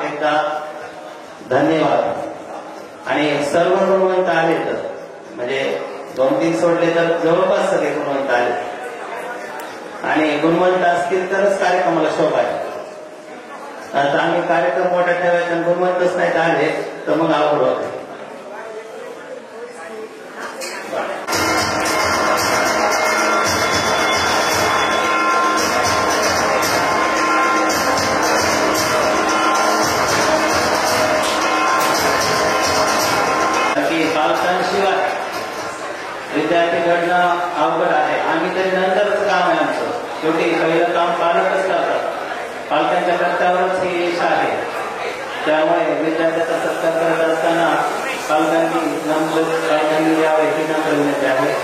एकदा धन्यवाद. आणि सर्व गुणवंत आले तर म्हणजे 2-3 सोडले तर जवळपास सगळे गुणवंत आले आणि गुणवंत असतील तरच कार्यक्रमाला शोभा आहे. आता आम्ही कार्यक्रम मोठा ठेवायचा आणि गुणवंतच नाही आले तर मग अवघड होते. पालकांशिवाय विद्यार्थी घडणं अवघड आहे. आम्ही तरी नंतरच काम आहे आमचं. शेवटी पहिलं काम पालकच करतात. पालकांच्या कर्त्यावरच हे यश आहे. त्यामुळे विद्यार्थ्याचा सत्कार करत असताना पालकांनी द्यावं ही नंतर विनंती आहे.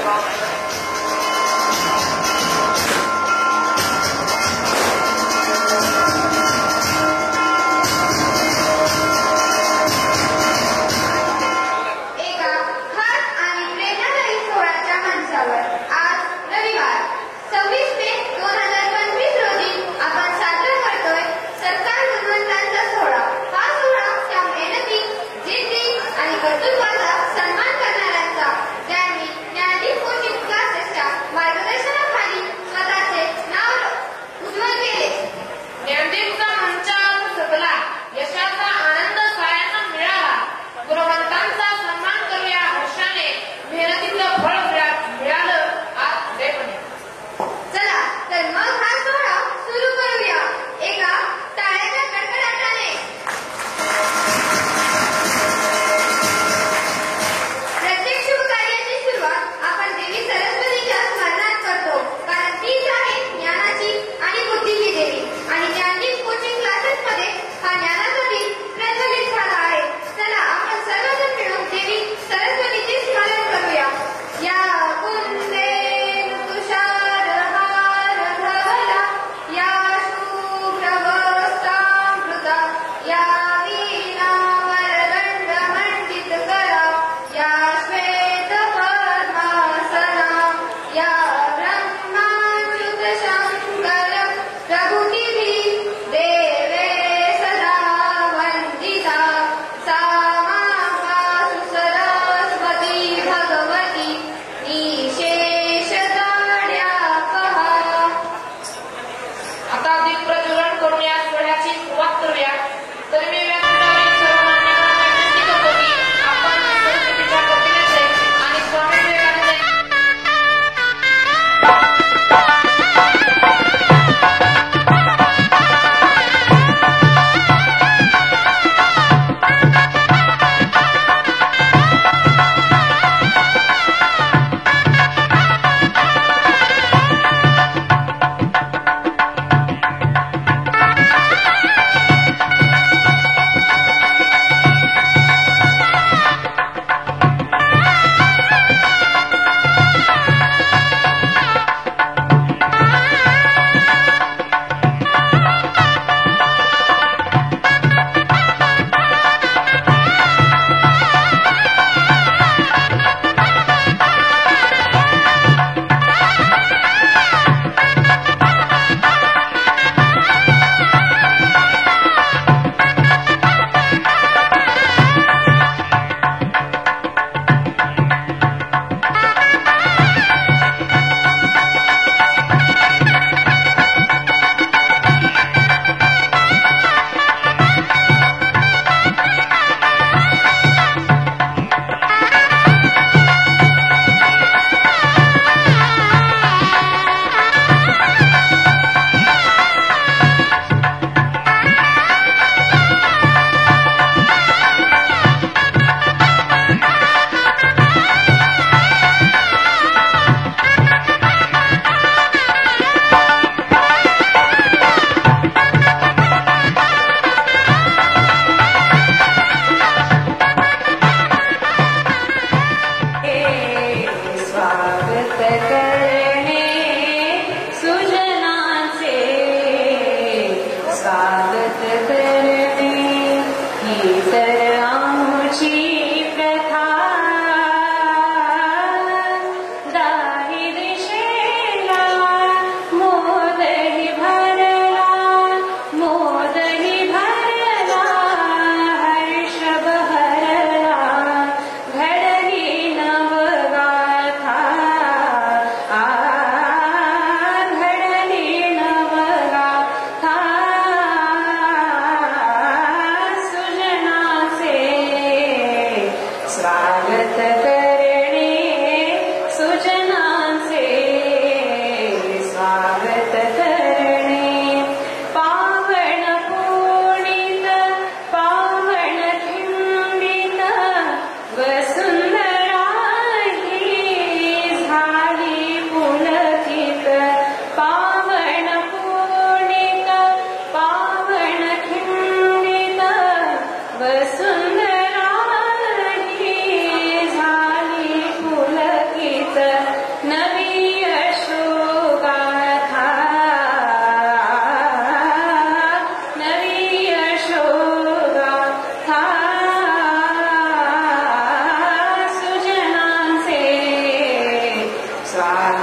कर्तृत्वाचा सन्मान करणाऱ्यांचा, ज्यांनी न्यायाधीश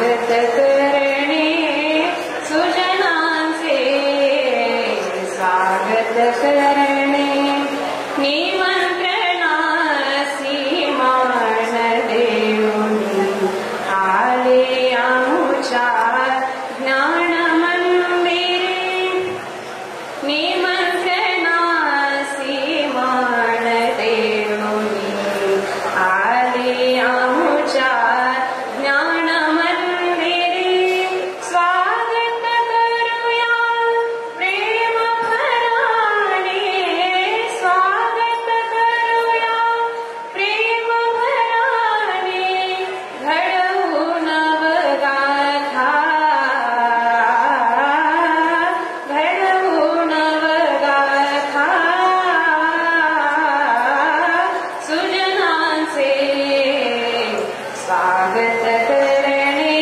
स्वागत करणे सुजनांचे स्वागत करणे निमंत्रणासी मान देऊनी आले आमुच्या ज्ञान मंदिरे निमंत्रणासी मान देऊनी आले आमुच्या ज्ञान मंदिरे स्वागत करूया प्रेम भराने स्वागत करूया प्रेम भराने घडवू नवगाथा घडवू नवगाथा सुजनांचे स्वागत करणे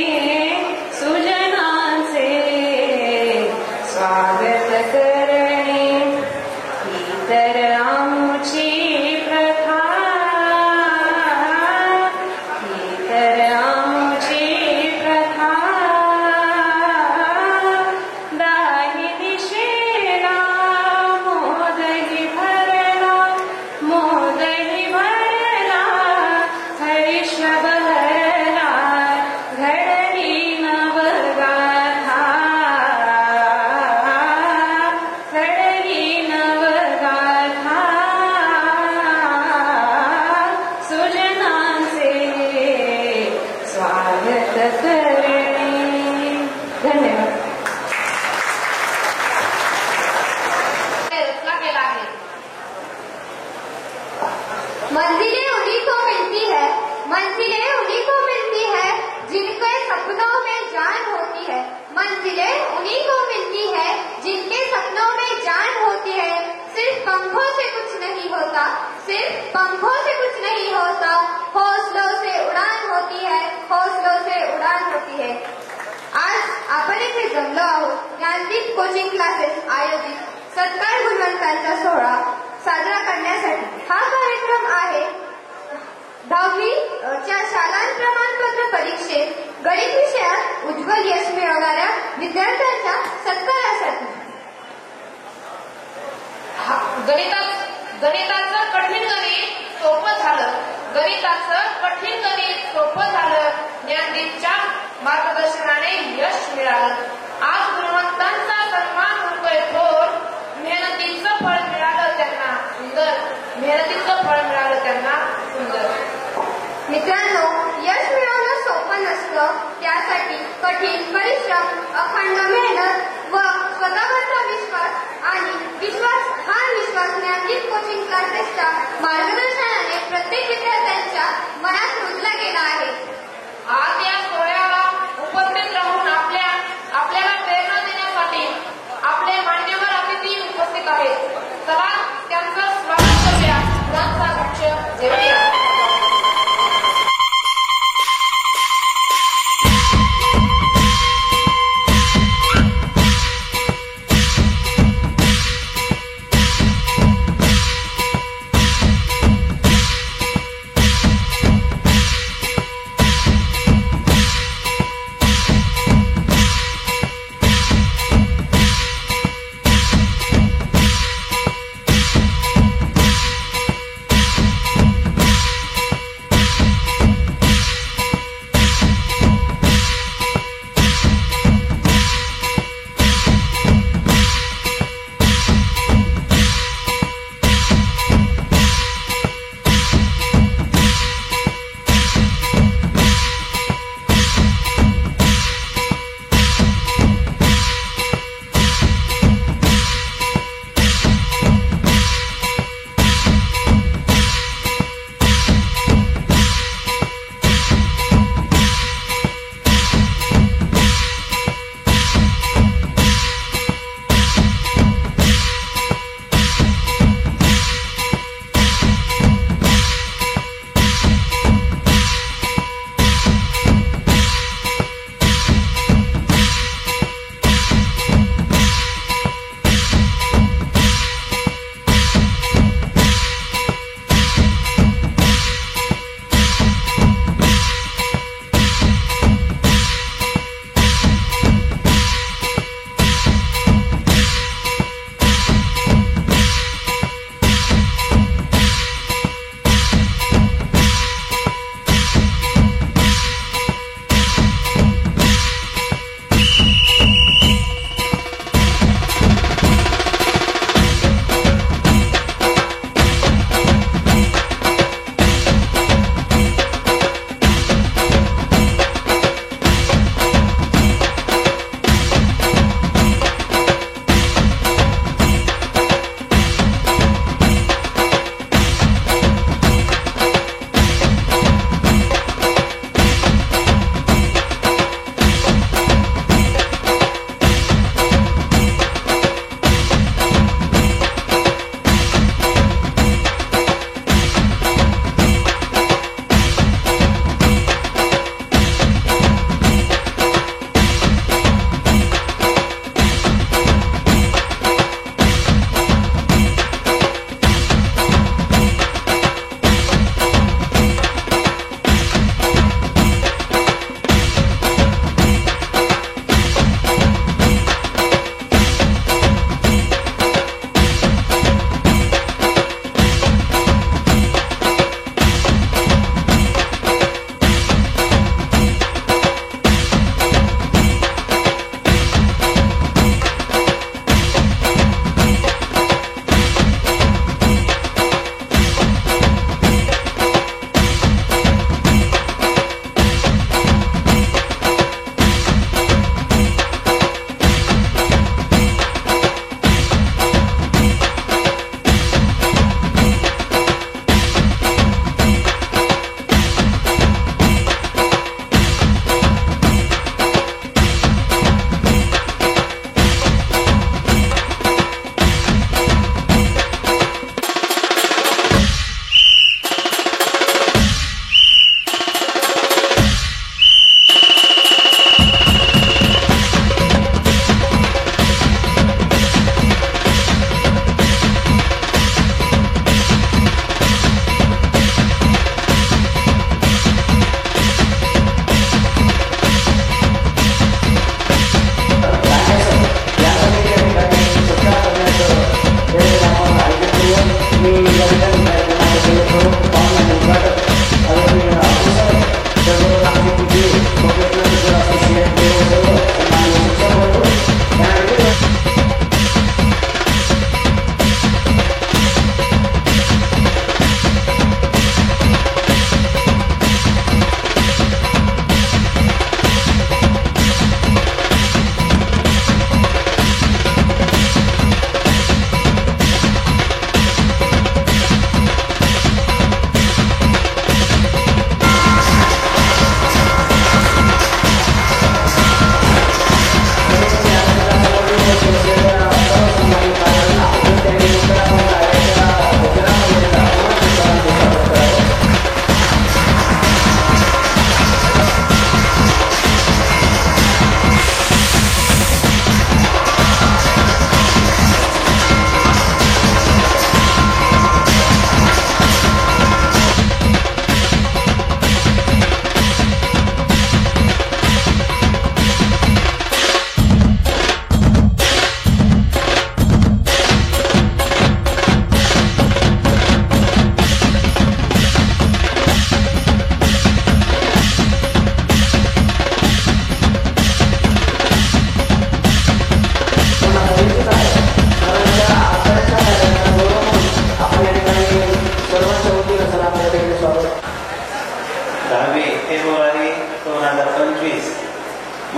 सुजनांचे स्वागत करणे ही तर आमुची प्रथा ही तर आमुची प्रथा दाही दिशेला मोदही भरला मोदही भरला हर्ष बहरला घडली नवगाथा घडली नवगाथा सुजनांचे स्वागत करणे धन्यवाद रचना केला आहे मंजिलें उन्हीं को मिलती है मंजिलें उन्हीं को मिलती है जिनके सपनों में जान होती है मंजिलें उन्हीं को मिलती है जिनके सपनों में जान होती है सिर्फ पंखों से कुछ नहीं होता सिर्फ पंखों से कुछ नहीं होता हौसलों से उड़ान होती है हौसलों से उड़ान होती है आज आपण इथे जमलो आहोत ज्ञानदीप कोचिंग क्लासेस आयोजित सत्कार गुणवंतांचा सोहळा साजरा करण्यासाठी हा कार्यक्रम आहे 10वी च्या शालांत प्रमाणपत्र परीक्षेत गणित विषयात उज्ज्वल यश मिळवणाऱ्या विद्यार्थ्यांच्या सत्कारासाठी गणिताचं कठीण गणित सोपं झालं गणिताचं कठीण गणित सोपं झालं ज्ञानदीपच्या मार्गदर्शनाने यश मिळालं आज गुणवंतांचा सन्मान होतोय थोर मेहनतीचं फळ मिळालं त्यांना सुंदर मेहनतीचं फळ मिळालं त्यांना सुंदर मित्रांनो यश मिळवणं सोपं नसतं त्यासाठी कठीण परिश्रम अखंड मेहनत व स्वतःवरचा विश्वास आणि विश्वास हा विश्वास ज्ञानदीप कोचिंग क्लासेसच्या मार्गदर्शनाने प्रत्येक विद्यार्थ्यांच्या मनात रुजला गेला आहे आज या सोहळ्याला उपस्थित राहून आपल्याला प्रेरणा देण्यासाठी आपले मान्यवर अतिथी उपस्थित आहेत चला त्यांचं स्वागत करूया फुलांचा गुच्छ देऊया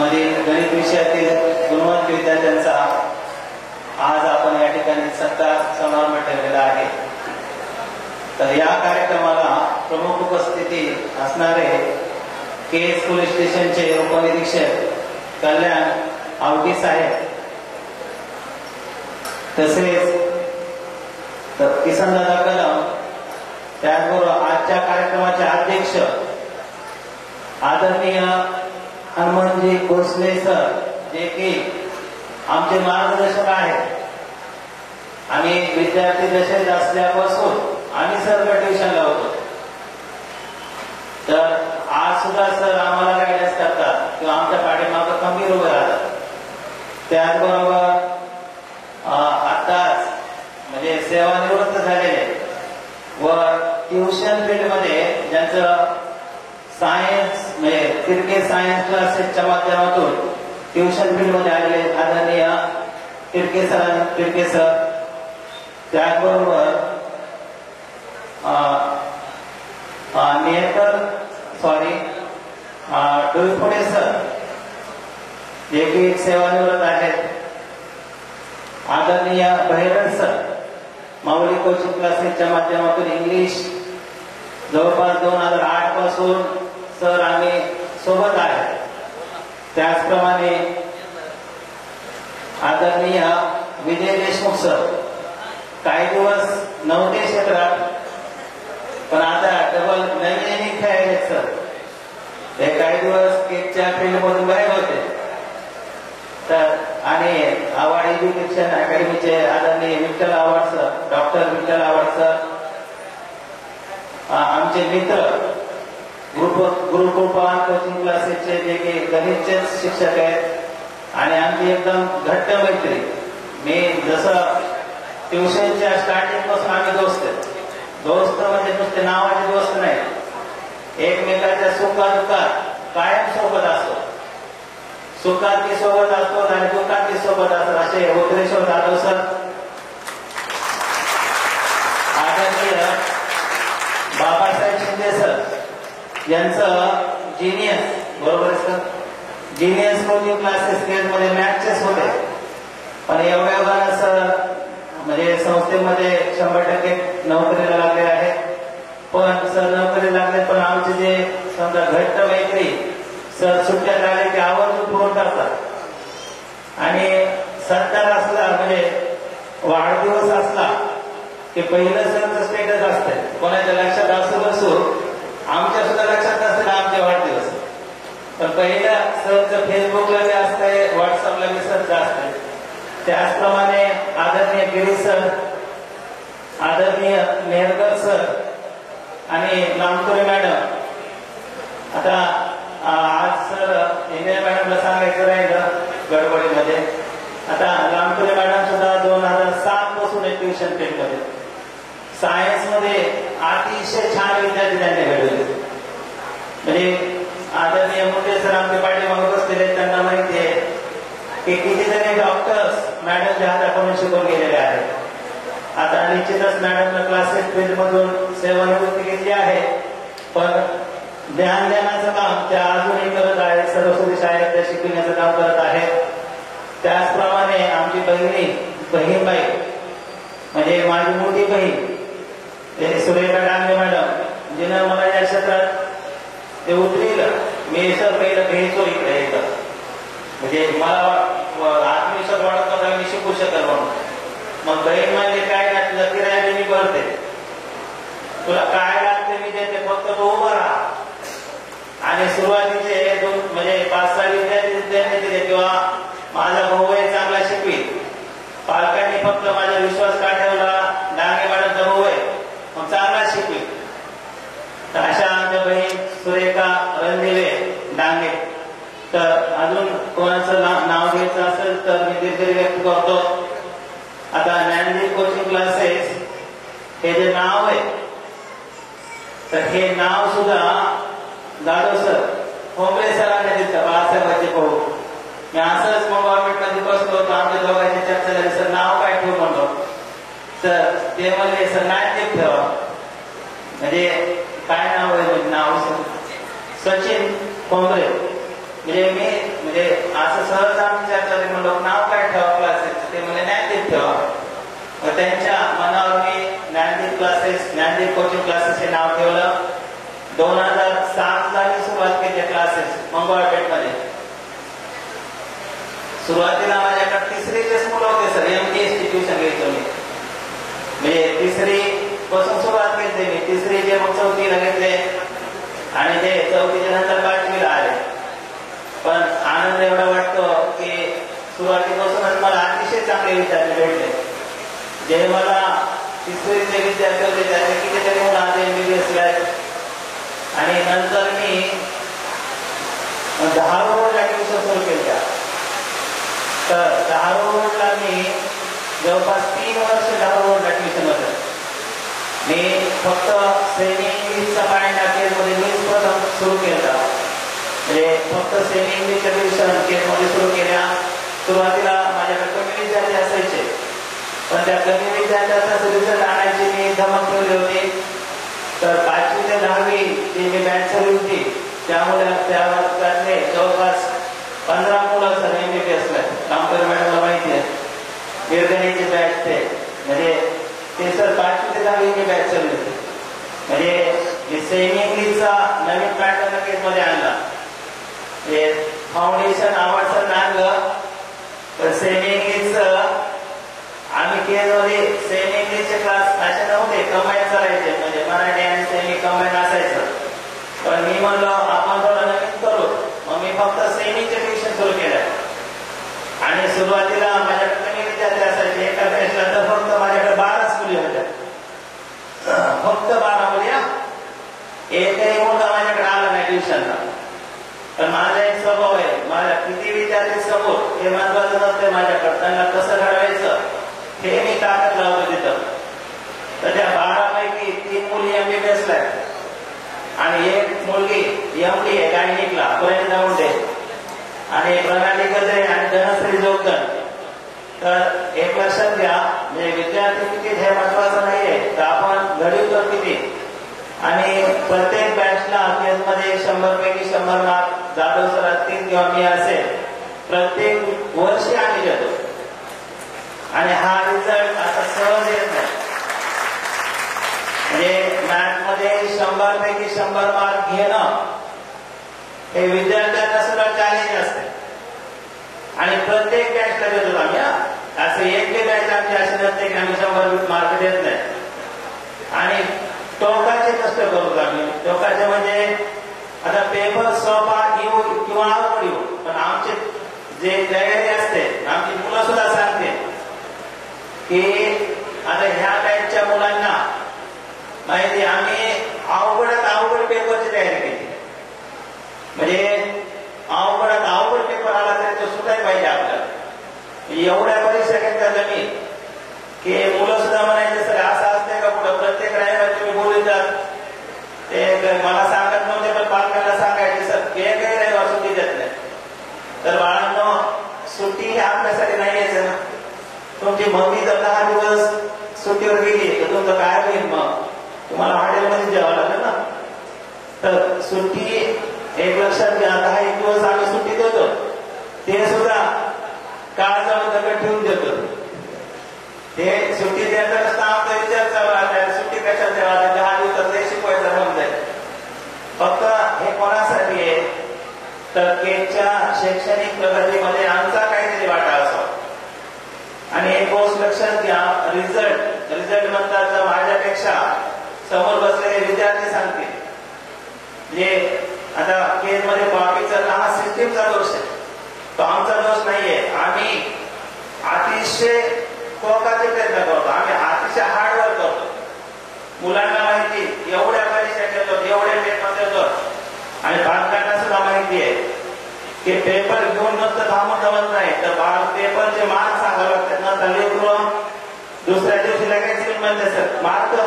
मधील गणित विषयातील गुणवंत विद्यार्थ्यांचा आज आपण या ठिकाणी सत्कार समारंभ ठेवलेला आहे. तर या कार्यक्रमाला प्रमुख उपस्थिती असणारे केस पोलीस स्टेशनचे उपनिरीक्षक कल्याण आवटी साहेब, तसेच किसनदादा कदम, त्याचबरोबर आजच्या कार्यक्रमाचे अध्यक्ष आदरणीय हनुमानजी भोसले सर, जे की आमचे मार्गदर्शक आहेत आणि विद्यार्थी दशेत असल्यापासून आम्ही सरला ट्युशन लावतो. तर आज सुद्धा सर आम्हाला गायडन्स करतात किंवा आमच्या पाठीमागं खंबीर उभे राहतात. त्याचबरोबर आताच म्हणजे सेवानिवृत्त झालेले व ट्युशन फील्डमध्ये ज्यांचं सायन्स म्हणजे तिरके सायन्स क्लासेसच्या माध्यमातून ट्युशन फील्डमध्ये आलेले आदरणीय तिरके सर, त्याचबरोबर डोईफोडे सर, जे की सेवानिवृत्त आहेत. आदरणीय बहिरड सर, माऊली कोचिंग क्लासेसच्या माध्यमातून इंग्लिश जवळपास 2008 पासून सर आम्ही सोबत आहे. त्याचप्रमाणे आदरणीय विजय देशमुख सर, काही दिवस नव्हते क्षेत्रात, पण आता डबल नवीन खेळायचे सर. ते काही दिवस केकच्या फील्डमधून बाहेर होते. तर आणि आव्हाड एज्युकेशन अकॅडमीचे आदरणीय Vitthal Awhad sir, doctor Vitthal Awhad sir, आमचे मित्र गुरुकृपा कोचिंग क्लासेसचे जे की गणितचे शिक्षक आहेत आणि आमची एकदम घट्ट मैत्री. मी जसं ट्युशनच्या स्टार्टिंग पासून आम्ही दोस्त म्हणजे नुसते नावाचे दोस्त नाही, एकमेकाच्या सुखात दुःखात कायम सोबत असतो. सुखात ती सोबत असतो आणि दुःखात ती सोबत असतात. असे उतरेश्वर जाधव सर, आदरणीय बाबासाहेब शिंदे सर, यांचं जीनियस बरोबर सर, जीनियस कोचिंग क्लासेस केसमध्ये मॅथचेच होते, पण एवढ्या सर म्हणजे संस्थेमध्ये 100% नोकरीला लागले आहेत. पण सर नोकरी लागले, पण आमचे जे समजा घट्ट मैत्री, सर सुट्ट्यात आले की आवर्जून फोन करतात आणि सत्कार असला म्हणजे वाढदिवस असला की पहिलं सरचं स्टेटस असते. कोणाच्या लक्षात असू नसू, आमच्या सुद्धा लक्षात नसते आमचे वाढदिवस, पण पहिलं सरचं फेसबुकला बी असतंय, व्हॉट्सअपला बी सरचं असतंय. त्याचप्रमाणे आदरणीय गिरीश सर, आदरणीय मेहरकर सर आणि लांबकुरे मॅडम. आता आज सर इंदिरा मॅडमला सांगायचं राहिलं गडबडीमध्ये. आता लांबकुरे मॅडम सुद्धा 2007 पासून ट्युशन फील्डमध्ये सायन्समध्ये अतिशय छान विद्यार्थी त्यांनी घडवले. म्हणजे आदरणीय मुंडे सर आमच्या पाठीमागे बसलेले, त्यांना माहिती आहे की कितीतरी डॉक्टर्स मॅडमच्या हाताकडून शिकून गेलेले आहेत. आता निश्चितच मॅडमनं क्लासेस फील्डमधून सेवानिवृत्ती घेतली आहे, पण ज्ञान देण्याचं काम त्या अजूनही करत आहेत. सरस्वती शाळेत त्या शिकविण्याचं काम करत आहेत. त्याचप्रमाणे आमची बहीणबाई म्हणजे माझी मोठी बहीण सुरेखा डांगे मॅडम, जिनं मला या क्षेत्रात ते उतरलं. मी सर पहिलं घ्यायचो इकडे एकदा, म्हणजे मला आत्मविश्वास वाढत नव्हता मी शिकू शकल म्हणून. मग बहीण म्हणजे काय ना, तुला किराया मी करते, तुला काय लागते मी देते, फक्त तो उभा राहा. आणि सुरुवातीचे म्हणजे 5-6 विद्यार्थी त्यांनी दिले, किंवा माझा भाऊ आहे चांगला शिकवी, पालकांनी फक्त माझा विश्वास का ठेवला, डांगे मॅडमचा भाऊ आहे मग चांगला शिकवी. तर अशा आमच्या बहीण सुरेखा रणदिवे डांगे. तर अजून कोणाचं नाव घ्यायचं असेल तर मी दिलगिरी व्यक्त करतो. आता ज्ञानदीप कोचिंग क्लासेस हे जे नाव आहे, तर हे नाव सुद्धा जाधव सर, होंबळे सरांनी दिलं. बाळासाहेबांचे भाऊ. मी असंच मग गव्हर्नमेंटमध्ये बसलो होतो, आमच्या दोघांची चर्चा झाली, सर नाव काय ठेवू म्हणलो. तर ते म्हणले सर ज्ञानदीप ठेवा. म्हणजे काय नाव आहे, म्हणजे नाव सर सचिन होंबळे. म्हणजे असं सहज आम्ही चर्चा म्हणलो नाव काय ठेवा क्लासेस, ते म्हणजे ज्ञानदीप ठेवा. मग त्यांच्या मनावर मी Dnyandeep classes, Dnyandeep coaching classes हे नाव ठेवलं. 2007 ला मी सुरुवात केली क्लासेस मंगळपेठमध्ये. सुरुवातीला माझ्याकडे तिसरीचेच मुलं होते सर, MDS ट्युशन घ्यायचो मी. म्हणजे तिसरी पासून सुरुवात केली मी. तिसरीचे मग चौथीला घेतले आणि ते चौथीच्या नंतर 5वीला आले. पण आनंद एवढा वाटतो की सुरुवातीपासूनच मला अतिशय चांगले विद्यार्थी भेटले. जे मला तिसरीचे विद्यार्थी होते त्याचे कितीतरी मुलं आज MBBS ला आहेत. आणि नंतर मी 10 रोडला ट्युशन सुरू केल्या. तर 10 रोडला मी जवळपास 3 वर्ष 10 रोडला ट्युशन होतं. मी फक्त सेमी इंग्लिशचा पाण्याच्या केसमध्ये मीच प्रथम सुरू केला. म्हणजे फक्त सेमी इंग्लिशच्या ट्युशन केसमध्ये सुरू केल्या. सुरुवातीला माझ्याकडे कमी विद्यार्थी असायचे, पण त्या कमी विद्यार्थ्यांचा रिझल्ट आणायची मी धमक ठेवली होती. तर 5वी ते 10वी जी मी बॅच चालू होती त्यामुळे त्यातले जवळपास 15 मुलं सर MBBS ला. कामकर मॅडमला माहिती आहे, गिरगणीची बॅच ते म्हणजे ते सर 5वी ते 10वी बॅच चालू होती. म्हणजे सेमी इंग्लिशचा नवीन पॅटर्न केसमध्ये आणला. फाउंडेशन आवडचं आणलं. तर सेमी इंग्लिशचं आम्ही केसमध्ये सेमी इंग्लिशचे क्लास असे नव्हते, कंबाईन करायचे. म्हणजे मराठी आणि सेमी कंबाईन असायचं. पण मी म्हणलो आपण थोडं नवीन करू. मग मी फक्त सेमीचे ट्युशन सुरू केलं. आणि सुरुवातीला माझ्याकडे कमी विद्यार्थी असायचे. एका बॅचला तर फक्त माझ्याकडे 12 मुली होत्या. फक्त 12 मुली. एकही मुलगा माझ्याकडे आला नाही ट्युशनला. पण माझा एक स्वभाव आहे, माझ्या किती विद्यार्थी समोर हे महत्वाचं नसते. माझ्याकडे त्यांना कसं घडवायचं हे मी ताकद लावतो तिथं. तर त्या 12 पैकी 3 मुली MBBS ला आहेत आणि एक मुलगी MD आहे गायनिकला पुणे. आणि प्रणाली गजरे आणि धनश्री जोगदन. तर एक लक्षात घ्या, म्हणजे विद्यार्थी किती हे महत्वाचं नाहीये, तर आपण घडवतो किती. आणि प्रत्येक बॅचला केसमध्ये 100 पैकी 100 मार्क जाधव सर असतील किंवा मी असेल, प्रत्येक वर्षी आम्ही देतो. आणि हा रिझल्ट असा सहज येत नाही. म्हणजे मॅथमध्ये 100 पैकी 100 मार्क घेणं हे विद्यार्थ्यांना सुद्धा चॅलेंज असते. आणि प्रत्येक बॅचला देतो आम्ही. असं एक बॅच आमची अशी नसते की आम्ही 100 मार्क देत नाही. आणि टोकाचे कष्ट करतो आम्ही. टोकाचे म्हणजे आता पेपर सोपा येऊ किंवा अवघड येऊ, पण आमचे जे तयारी असते, आमची मुलं सुद्धा सांगते की आता ह्या बॅचच्या मुलांना माहिती आम्ही अवघडात अवघड पेपरची तयारी केली. म्हणजे अवघडात अवघड पेपर आला तरी तो सुटायला पाहिजे आपल्याला. एवढ्या परीक्षा घेतल्या जमी की मुलं सुद्धा म्हणायचे सर असं असते का पुढं प्रत्येक रायवर तुम्ही बोलतात. ते मला सांगत नव्हते पण पालकांना सांगायचे सर एकही रविवार सुट्टी देत नाही. तर बाळांनो सुट्टी ही आपल्यासाठी नाहीच ना. तुमची मम्मी जर 10 दिवस सुट्टीवर गेली तर तुमचं काय होईल, मग तुम्हाला हॉटेलमध्ये जेवावं लागेल ना. तर सुट्टी एक लक्षात घ्या, 10 दिवस आम्ही सुट्टी देतो, ते सुद्धा काळ जाऊन दगड ठेवून देतो. ते सुट्टी द्यायचा नसता आमचा विचार चालू आहे सुट्टी कशा द्यावा, 10 दिवसात ते शिकवायचं होऊन जाईल. फक्त हे कोणासाठी आहे, तर केच्या शैक्षणिक प्रगतीमध्ये आमचा काहीतरी वाटा असावा. आणि एक गोष्ट लक्षात घ्या, रिझल्ट म्हणतात तर माझ्यापेक्षा समोर बसलेले विद्यार्थी सांगतील. म्हणजे आता केसमध्ये कॉपीचा हा सिस्टीमचा दोष आहे, तो आमचा दोष नाहीये. आम्ही अतिशय टोकाचे प्रयत्न करतो, आम्ही अतिशय हार्डवर्क करतो. मुलांना माहिती एवढ्या परीक्षा घेतो, एवढे पेपर देतो. आणि पालकांना सुद्धा माहिती आहे की पेपर घेऊन नसतं थांबून जमत नाही, तर पेपरचे मार्क सांगावं लागतात ना. तर लेकरं दुसऱ्या दिवशी लगेच म्हणते सर मार्क.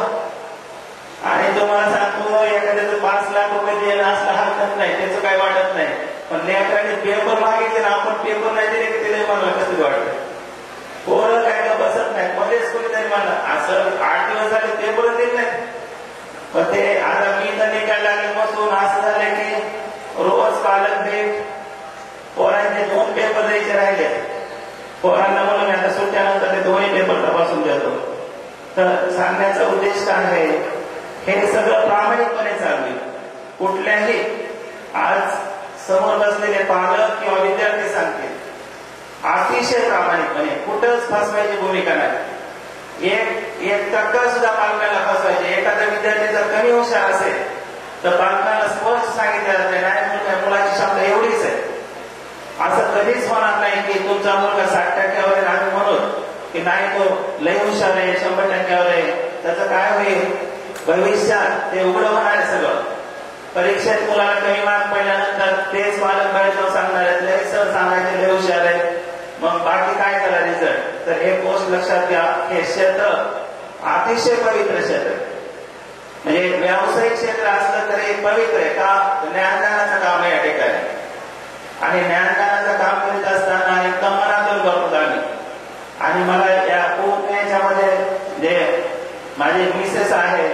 आणि तुम्हाला सांगतो एखाद्याचं 5 लाख रुपये देणं असं हरकत नाही, त्याचं काही वाटत नाही. पण लेकरांनी पेपर मागितले ना, आपण पेपर नाही दिले की तिला मला कसं वाटतं. पोरं काय का बसत नाही, मध्येच कोणीतरी म्हणलं असं 8 दिवस झाले पेपर देत नाही. पण ते आता मी तर निकाल लागले बसून असं झालं की रोज पालक भेट पोरांचे 2 पेपर द्यायचे राहिले. पोरांना म्हणून आता सुट्ट्यानंतर ते 2 पेपर तपासून देतो. तर सांगण्याचा उद्देश काय आहे, हे सगळं प्रामाणिकपणे चालू. कुठल्याही आज समोर बसलेले पालक किंवा विद्यार्थी सांगतील अतिशय प्रामाणिकपणे, कुठंच फसवायची भूमिका नाही. एक टक्का सुद्धा पालकाला फसवायचे. एखादा विद्यार्थी जर कमी हुशार असेल तर पालकाला स्पष्ट सांगितलं जाते नाही मुलाची क्षमता एवढीच आहे. असं कधीच होणार नाही की तुमचा मुलगा 60% आहे आणि म्हणून की नाही तो लय हुशार आहे 100% आहे. त्याचं काय होईल भविष्यात ते उघड होणार आहे सगळं. परीक्षेत मुलाला कमी मार्क पडल्यानंतर तेच पालक बाहेर जाऊन सांगणार आहेत लय सर सांगायचे लय हुशार आहे, मग बाकी काय करा रिझल्ट. तर हे गोष्ट लक्षात घ्या, हे क्षेत्र अतिशय पवित्र क्षेत्र. म्हणजे व्यावसायिक क्षेत्र असलं तरी पवित्र आहे का, ज्ञानदानाचं काम आहे या ठिकाणी. आणि ज्ञानदानाचं काम करीत असताना एकदम मनातून करतो आम्ही. आणि मला या पूर्ण याच्यामध्ये जे माझे मिसेस आहे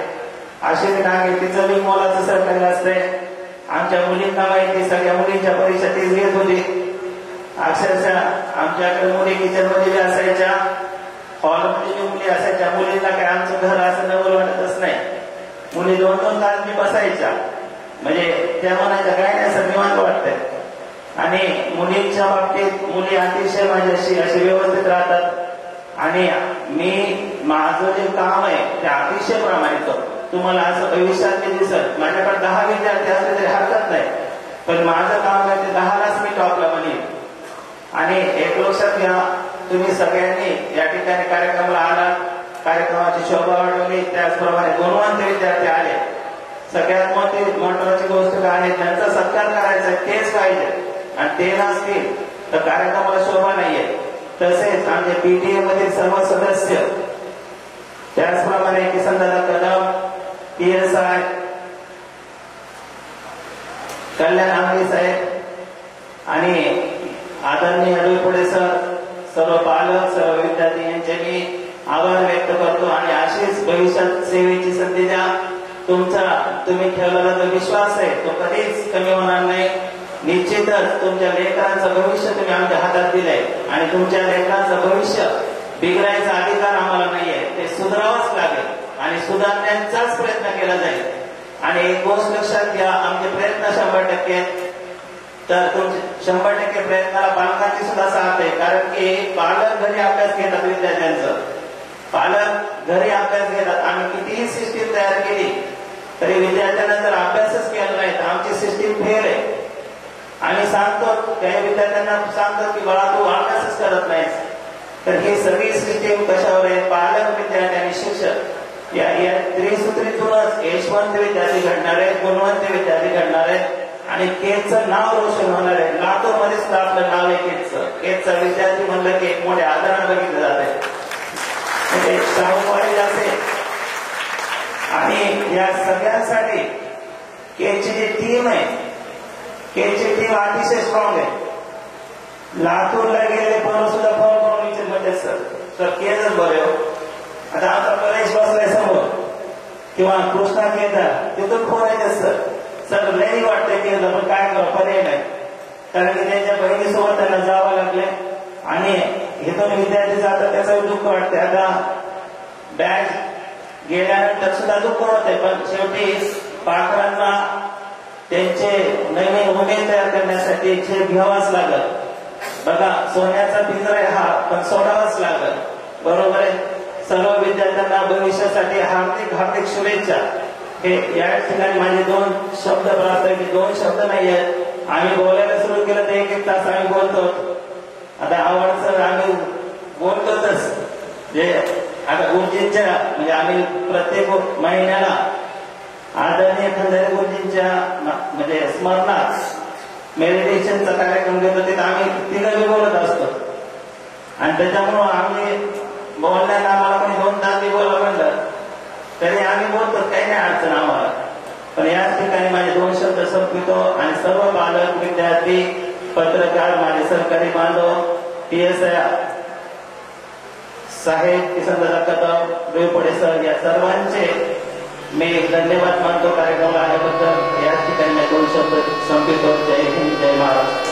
अश्विनी डांगे, तिचं मी मोलाचं सहकार्य असते. आमच्या मुलींना माहिती, सगळ्या मुलींच्या परीक्षा तीच घेत होती. अक्षरशः आमच्याकडे मुली किचन मध्ये असायच्या, हॉलमध्ये मुली असायच्या. मुलींना काय आमचं घर असं नवल वाटतच नाही. मुली 2-2 तास मी बसायच्या. म्हणजे त्या म्हणायच्या काय नाही असं निवांत वाटतंय. आणि मुलींच्या बाबतीत मुली अतिशय माझ्याशी असे व्यवस्थित राहतात. आणि मी माझं जे काम आहे ते अतिशय प्रामाणिक करतो. तुम्हाला असं भविष्यात ते दिसत माझ्याकडे 10 विद्यार्थी असले तरी हरकत नाही, पण माझं काम आहे ते 10लाच मी टॉपला बनेन. आणि एक लक्षात घ्या, तुम्ही सगळ्यांनी या ठिकाणी कार्यक्रमाला आलात, कार्यक्रमाची शोभा वाढवली, त्याचप्रमाणे गुणवंत विद्यार्थी आले. सगळ्यात महत्वाची गोष्ट काय आहे, त्यांचा सत्कार करायचा तेच पाहिजे. आणि ते नसतील तर कार्यक्रमाला शोभा नाहीये. तसेच आमचे पीटीए मधील सर्व सदस्य, त्याचप्रमाणे किसनदादा कदम, PSI, कल्याण आंबे साहेब आणि आदरणीय डोईफोडे सर, सर्व पालक, सर्व विद्यार्थी यांचे मी आभार व्यक्त करतो. आणि अशीच भविष्यात सेवेची संधी द्या. तुम्ही ठेवलेला जो विश्वास आहे तो कधीच कमी होणार नाही. निश्चितच तुमच्या लेकरांचं भविष्य तुम्ही आमच्या हातात दिलंय आणि तुमच्या लेकरांचं भविष्य बिघडायचा अधिकार आम्हाला नाहीये. ते सुधारावंच लागेल आणि सुधारण्याचाच प्रयत्न केला जाईल. आणि एक गोष्ट लक्षात घ्या, आमचे प्रयत्न 100% तर तुमचे 100% प्रयत्नाला पालकांची सुद्धा साथ आहे. कारण की पालक घरी अभ्यास घेतात विद्यार्थ्यांचं, पालक घरी अभ्यास घेतात. आम्ही कितीही सिस्टीम तयार केली तरी विद्यार्थ्यांना जर अभ्यासच केला नाही तर आमची सिस्टीम फेल आहे. आम्ही सांगतो काही विद्यार्थ्यांना सांगतो की बाळा तू अभ्यासच करत नाहीस. तर ही सगळी सिस्टीम कशावर आहे, पालक, विद्यार्थी आणि शिक्षक या त्रिसूत्रीतूनच यशवंत विद्यार्थी घडणार आहेत, गुणवंत विद्यार्थी घडणार आहेत आणि केजचं नाव रोशन होणार आहे. लातूर मध्ये सुद्धा आपलं नाव आहे केजचं विद्यार्थी म्हणलं की एक मोठ्या आदराने बघितलं जाते. म्हणजे शाहू कॉलेज असेल आणि या सगळ्यांसाठी केजची जी टीम आहे, केजची टीम अतिशय स्ट्रॉंग आहे. लातूरला गेलेले पण सुद्धा फोन करून विचार म्हणजे सर केजच बरे हो. आता आमचा कॉलेज बसलाय समोर किंवा कृष्णा केदार, तिथून फोन येते सर लई वाटतंय केलं पण काय करा पर्याय नाही. कारण की त्यांच्या बहिणीसोबत त्यांना जावं लागले आणि इथून विद्यार्थी जातात त्याचं दुःख वाटतंय. आता बॅग गेल्यानंतर सुद्धा दुःख होतंय, पण शेवटी पालकांना त्यांचे नवीन उमेद तयार करण्यासाठी जे घ्यावाच लागत. बघा सोन्याचा पिंजरा आहे हा, पण सोडावाच लागत. बरोबर आहे. सर्व विद्यार्थ्यांना भविष्यासाठी हार्दिक हार्दिक शुभेच्छा. हे या ठिकाणी माझे 2 शब्द प्राप्त आहे की 2 शब्द नाही आहेत. आम्ही बोलायला सुरू केलं तर 1-1 तास आम्ही बोलतो. आता आवडचं आम्ही बोलतोच. जे आता गुरुजींच्या म्हणजे आम्ही प्रत्येक महिन्याला आदरणीय खंडारे गुरुजींच्या म्हणजे स्मरणात मेडिटेशनचा कार्यक्रम घेतो, तिथे आम्ही तिघं बोलत असतो. आणि त्याच्यामुळं आम्ही बोलण्याला आम्हाला कोणी 2 तास बोला म्हणलं तरी आम्ही बोलतो, काही नाही अडचण आम्हाला. पण याच ठिकाणी माझे 2 शब्द संपवितो आणि सर्व पालक, विद्यार्थी, पत्रकार, माझे सहकारी बांधव, PSI साहेब, किसनदादा कदम, डोईफोडे सर या सर्वांचे मी धन्यवाद मानतो कार्यक्रमाला आल्याबद्दल. याच ठिकाणी 2 शब्द संपवितो. जय हिंद, जय महाराष्ट्र.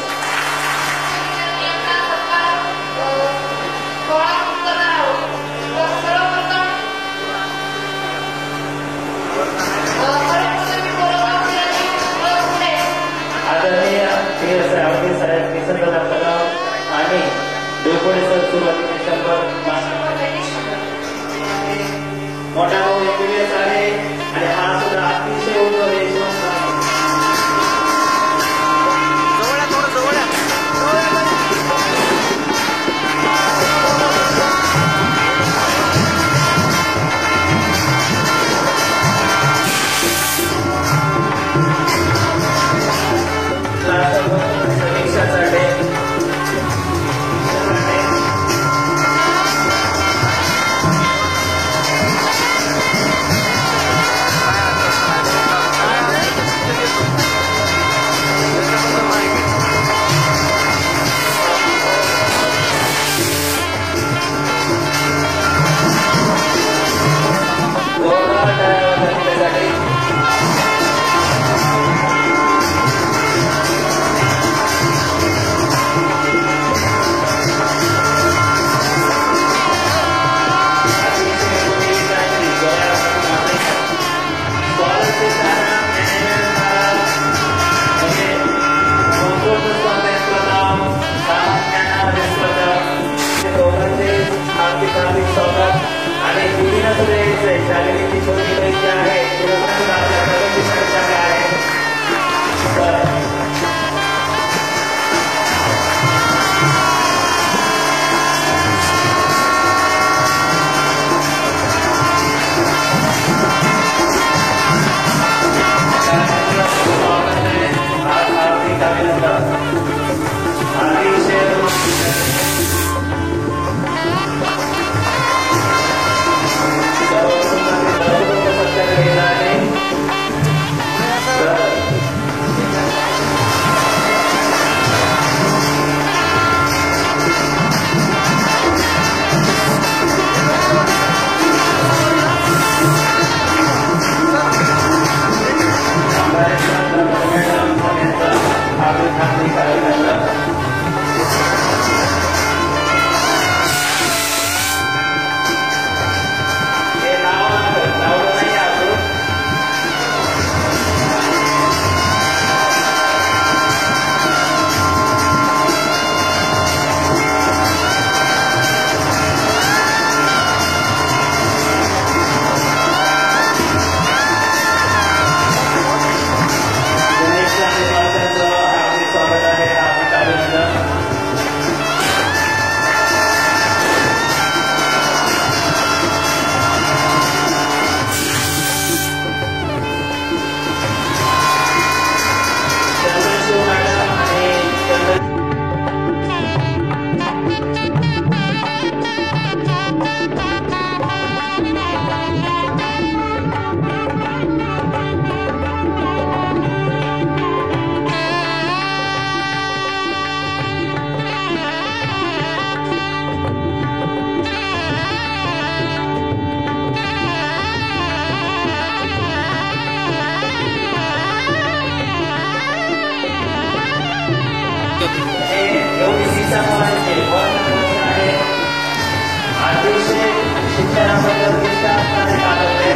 त्याबद्दल विस्ताराने सांगते.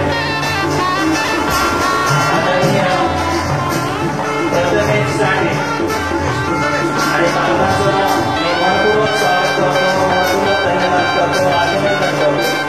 आदरणीय प्रथमेश साठे आणि पालकांचं मी मनपूर्वक स्वागत करतो, मनपूर्वक धन्यवाद करतो, अभिनंदन करतो.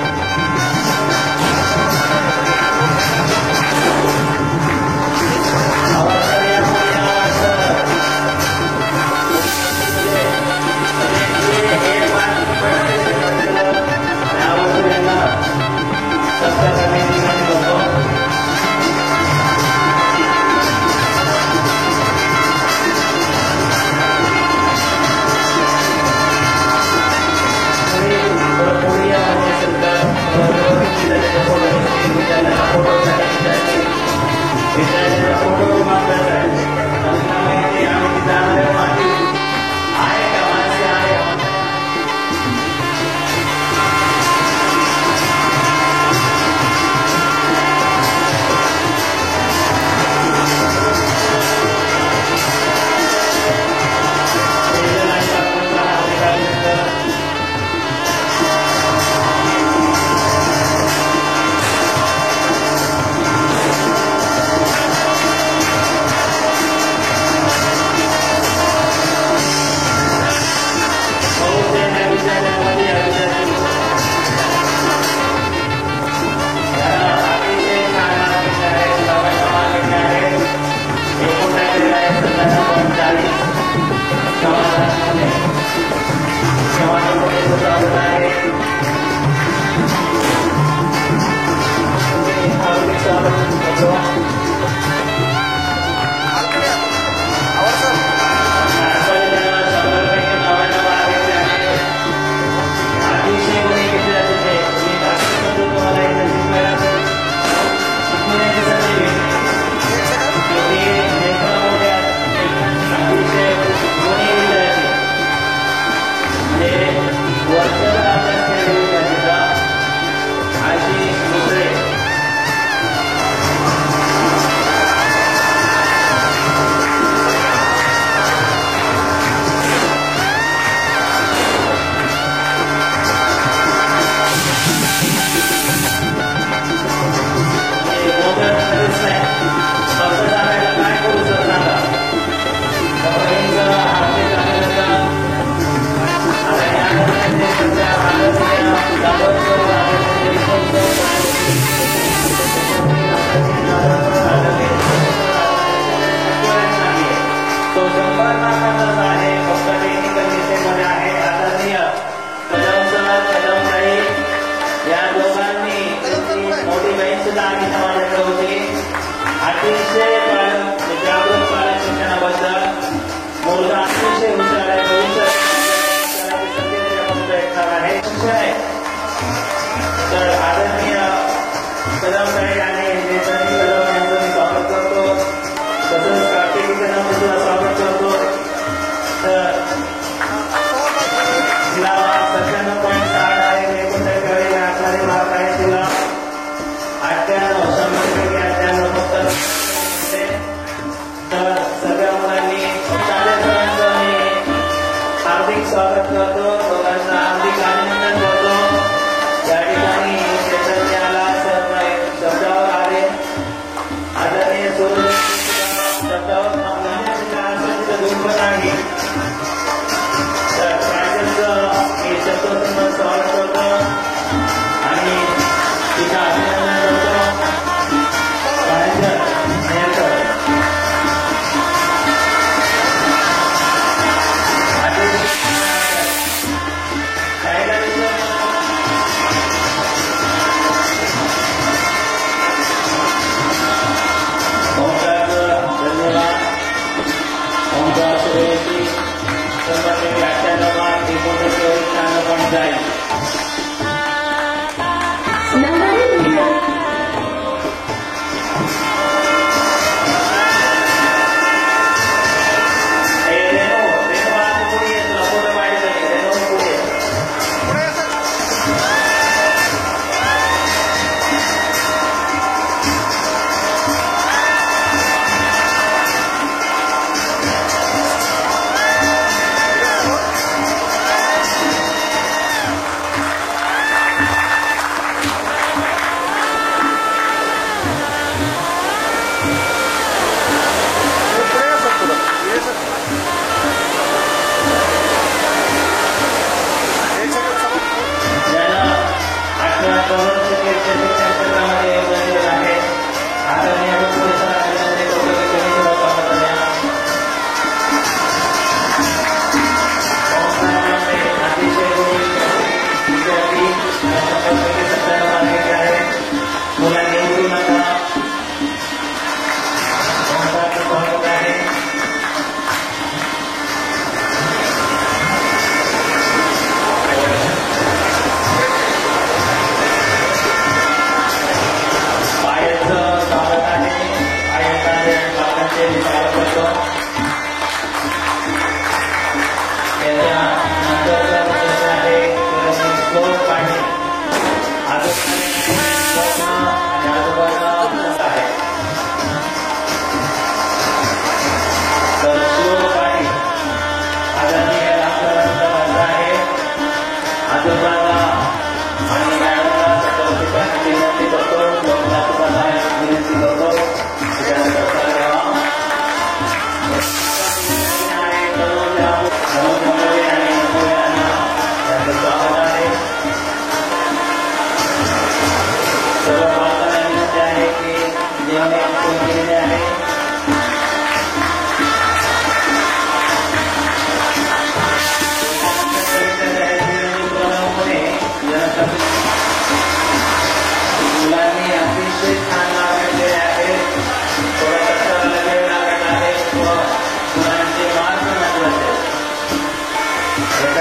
स्वागत करतो, दोघांना हार्दिक अभिनंदन करतो. या ठिकाणी चैतन्याला शब्दावर आले आदरणीय शब्दावर दुर्बल आहे तर मी शब्दसमोर स्वागत करतो आणि तिचा अभिनंदन करतो. काय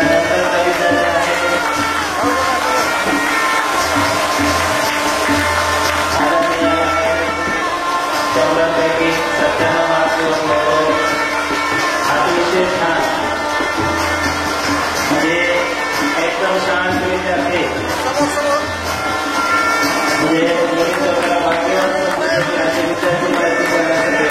त्यानंतरचा विद्यार्थी आहे आदरणीय 100पैकी 97 मार्क्स मिळवतो. अतिशय छान, म्हणजे एकदम शांत विद्यार्थी, म्हणजे भाग्यवान असे विद्यार्थी माहिती करण्यासाठी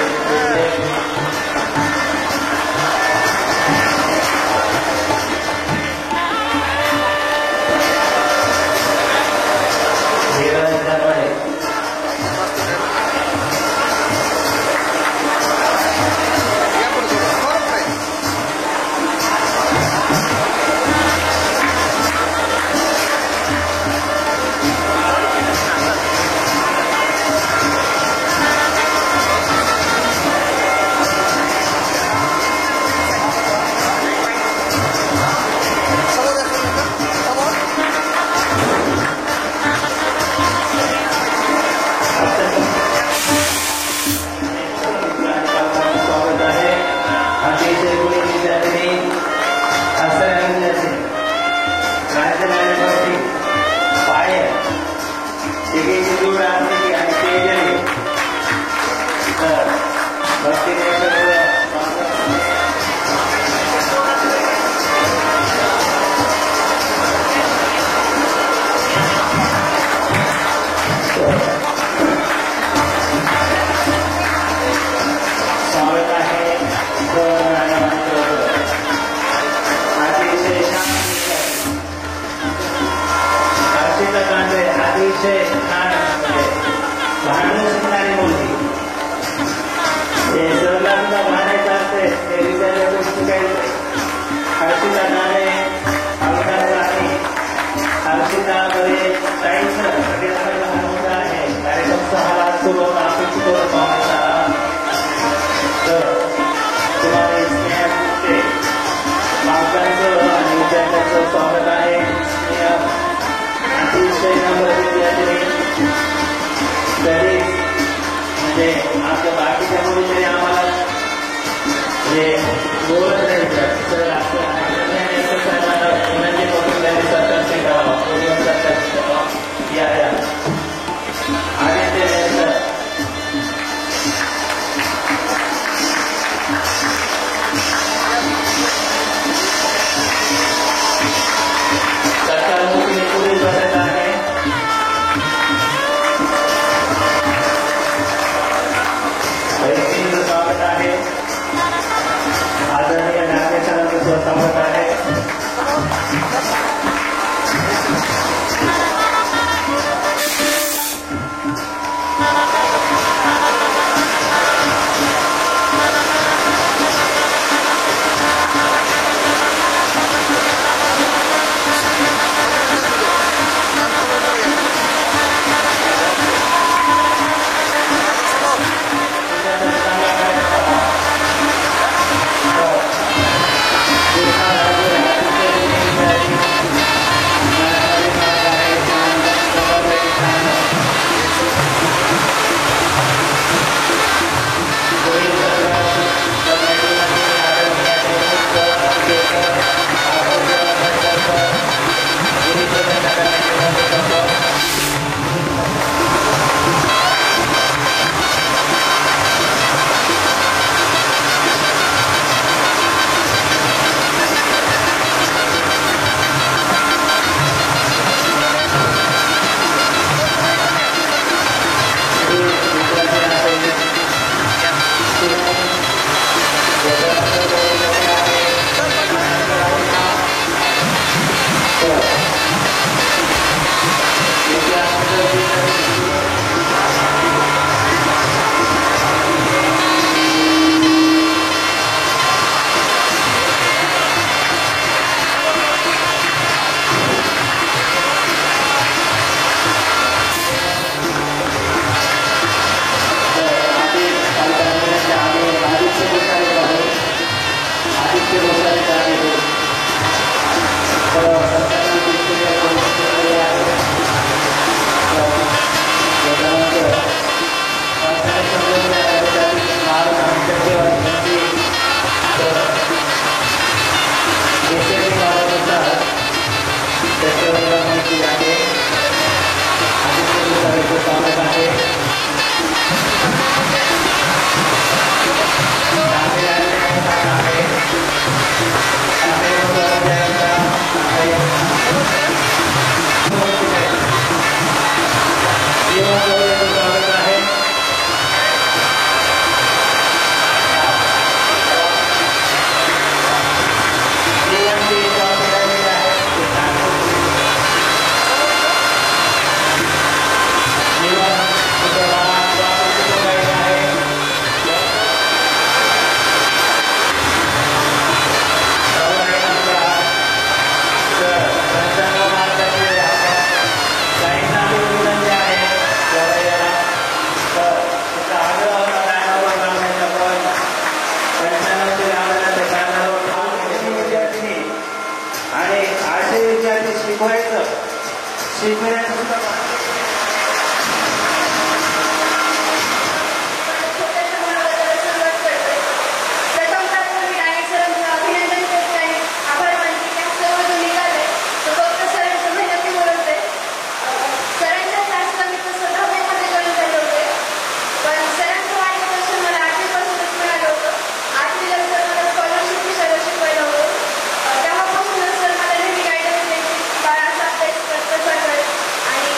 आणि असे विद्यार्थी शिकवायचं शिकवण्याचं सुद्धा छोट्याशा मुलाबद्दल सुरुवात करते. प्रथमतः मी डायरेक्ट सरांचं अभिनंदन करते आणि आभार मानते की हा सर्व जो निघालाय तो फक्त सरांच्या मेहनतीमुळे होते. सरांच्या क्लासला मी तर 17 मध्ये जॉईन झाले होते, पण सरांचं मार्गदर्शन मला 8वीपासूनच मिळालं होतं. 8वीला सर मला स्कॉलरशिप विषयाला शिकवायला होतं. तेव्हापासूनच सर मला नेहमी गायडन्स द्यायचे, बाळा असा अभ्यास कर, तसा कर. आणि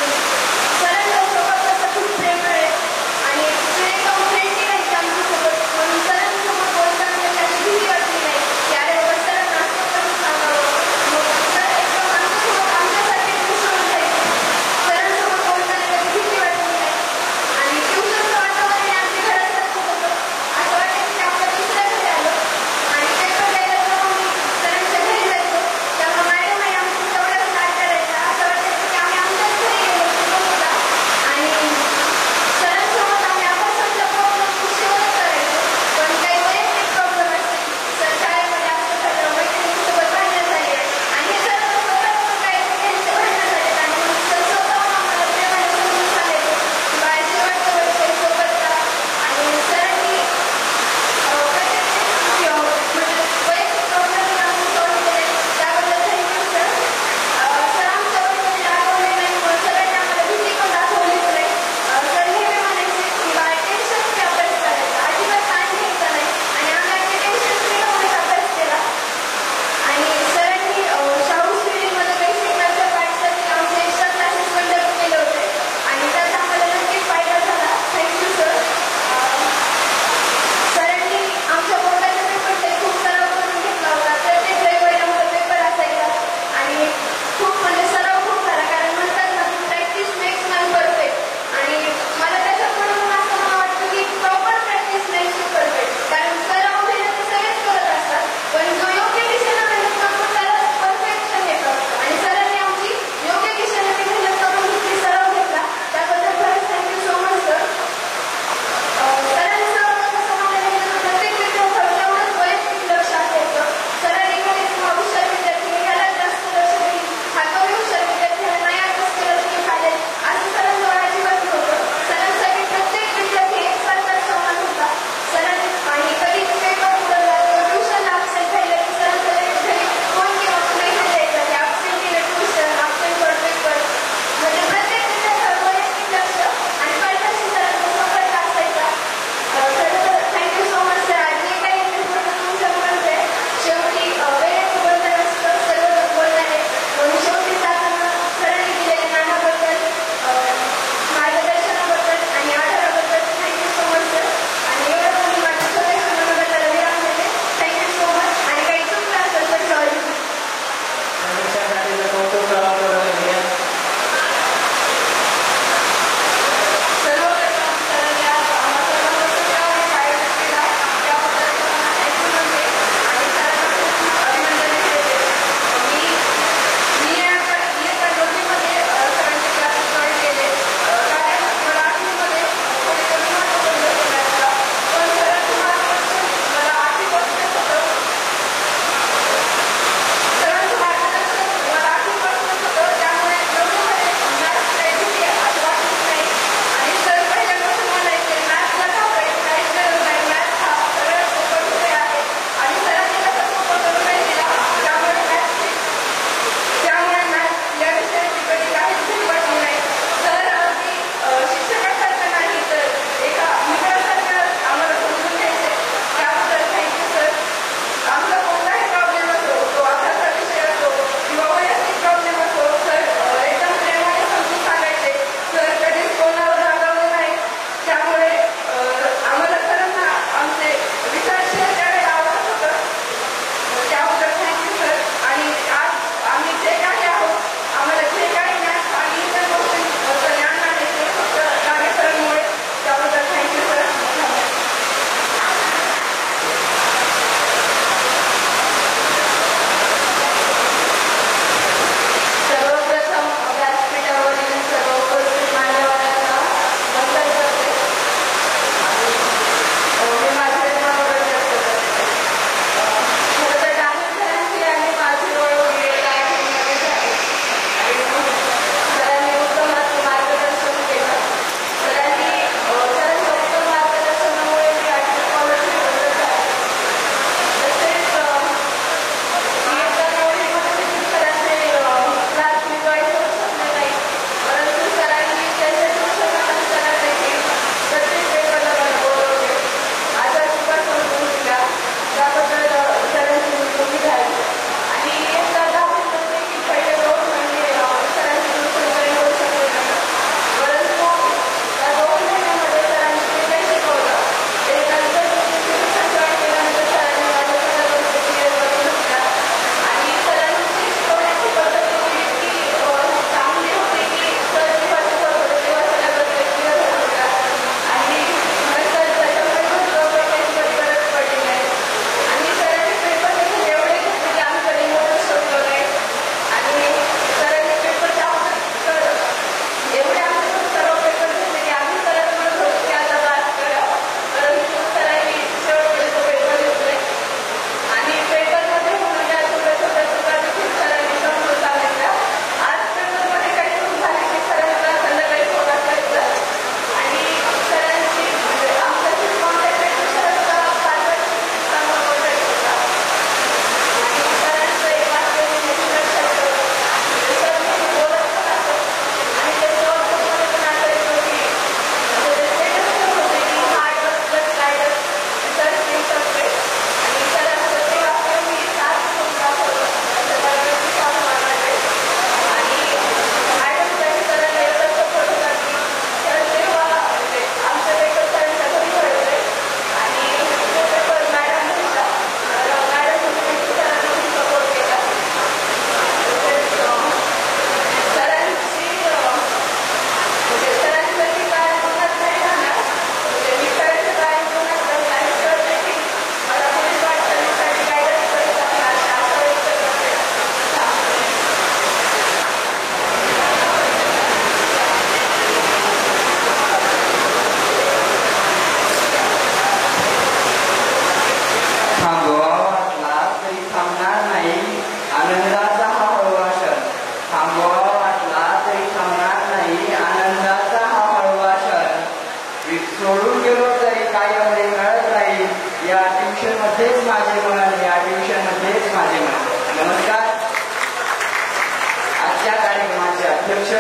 अध्यक्ष,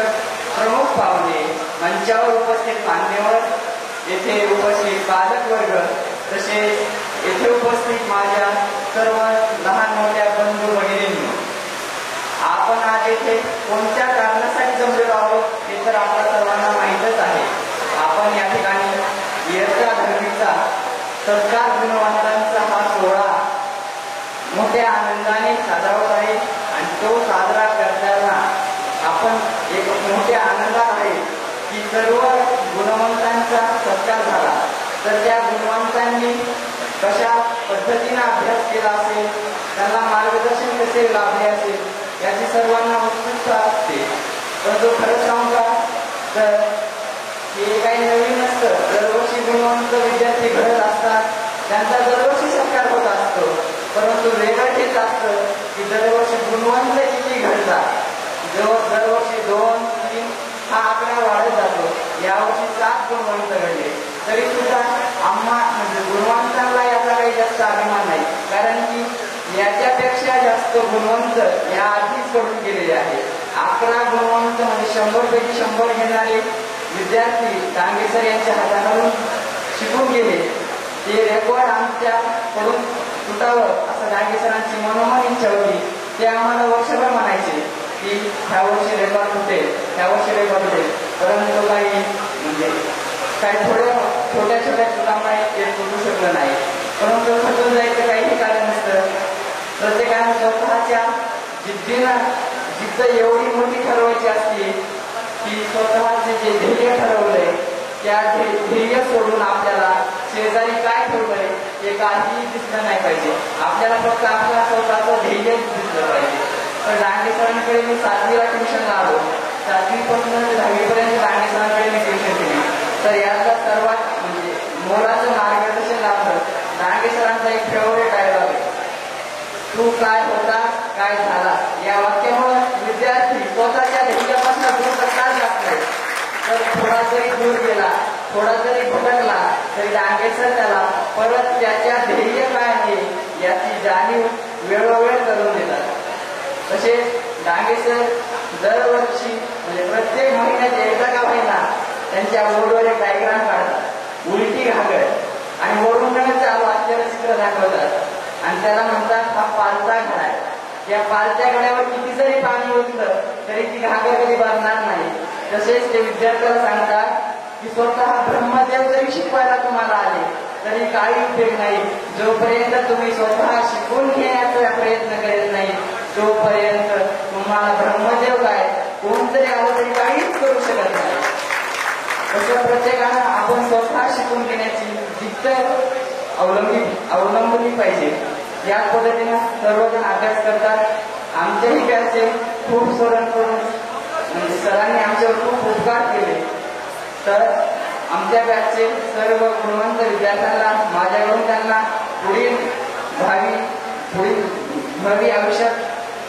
प्रमुख पाहुणे, मंचावर उपस्थित मान्यवर, येथे उपस्थित पालक वर्ग, तसेच येथे उपस्थित माझ्या सर्व लहान मोठ्या बंधू भगिनींनो, आपण आज येथे कोणत्या कारणासाठी जमलेलो आहोत हे तर आपल्या सर्वांना माहीतच आहे. आपण या ठिकाणी इयत्ता दहावीचा सत्कार गुणवंतांचा हा सोहळा मोठ्या आनंदाने साजरा होत आहे आणि तो साजरा करताना आपण एक मोठ्या आनंदात आहे की सर्व गुणवंतांचा सत्कार झाला. तर त्या गुणवंतांनी कशा पद्धतीने अभ्यास केला असेल, त्यांना मार्गदर्शन कसे लाभले असेल याची सर्वांना उत्सुकता असते. परंतु खरंच सांगू का, तर हे काही नवीन नसतं. दरवर्षी गुणवंत विद्यार्थी घडत असतात, त्यांचा दरवर्षी सत्कार होत असतो. परंतु वेगळं हेच असतं की दरवर्षी गुणवंत किती घडतात. दरवर्षी 2, 3 हा आकडा वाढत जातो. यावर्षी 7 गुणवंत घडले तरी सुद्धा म्हणजे गुणवंतांना याचा काही जास्त अभिमान नाही, कारण की याच्यापेक्षा जास्त गुणवंत या आधीच घडून गेलेले आहे. 11 गुणवंत म्हणजे 100 पैकी 100 घेणारे विद्यार्थी डांगे सर यांच्या हाताखालून शिकून गेले. ते रेकॉर्ड आमच्याकडून तुटावं असं डांगे सरांची मनोमन इच्छा होती. ते आम्हाला वर्षभर म्हणायचे की ह्या वर्षी रेकॉर्ड तुटेल, ह्या वर्षी रेकॉर्ड तुटेल. परंतु काही म्हणजे काही छोट्या छोट्या चुकामुळे ते तुटू शकलं नाही. परंतु खचून जायचं काहीही कारण नसतं. प्रत्येकाने स्वतःच्या जिद्द एवढी मोठी ठरवायची असते की स्वतःचे जे ध्येय ठरवलंय त्या ध्येय सोडून आपल्याला शेजारी काय ठेवलंय हे काहीही दिसलं नाही पाहिजे. आपल्याला फक्त आपला स्वतःचं ध्येय दिसलं पाहिजे. तर डांगे सरांकडे मी 7वीला ट्युशनला आलो. 7वीपासून 10वीपर्यंत डांगे सरांकडे मी ट्युशन केली. तर यातला सर्वात म्हणजे मोलाचं मार्गदर्शन लाभलं डांगे सरांचा एक फेवरेट डायलॉग आहे, तू काय होता काय झाला. या वाक्यामुळे विद्यार्थी स्वतःच्या ध्येयापासून दूर कसा जात नाही. तर थोडा जरी दूर गेला, थोडा जरी भटकला तरी डांगे सर त्याला परत त्याच्या ध्येय काय आहे याची जाणीव वेळोवेळ करून देतात. तसेच डांगे सर दरवर्षी म्हणजे प्रत्येक महिन्यात एकदा का होईना त्यांच्या बोर्डवर एक डायग्राम काढतात, उलटी घागर, आणि वरून चालू आश्चर्यचित्र दाखवतात आणि त्याला म्हणतात हा पालता घडा आहे. या पालत्या घड्यावर किती जरी पाणी ओतलं तरी ती घागर कधी भरणार नाही. तसेच ते विद्यार्थ्याला सांगतात की स्वतः ब्रह्मदेव जरी शिकवायला तुम्हाला आले तरी काही उपयोग नाही, जोपर्यंत तुम्ही स्वतः शिकून घेण्याचा प्रयत्न करीत नाही तोपर्यंत तुम्हाला ब्रह्मदेव काय कोणतरी आलं तरी काहीच करू शकत नाही. तसं प्रत्येकानं आपण स्वतः शिकून घेण्याची जिद्द अवलंबली पाहिजे. या पद्धतीने सर्वजण अभ्यास करतात. आमच्याही बॅचचे खूप म्हणजे सरांनी आमच्यावर खूप उपकार केले. तर आमच्या बॅचचे सर्व गुणवंत विद्यार्थ्यांना माझ्याकडून त्यांना पुढील भावी आयुष्यात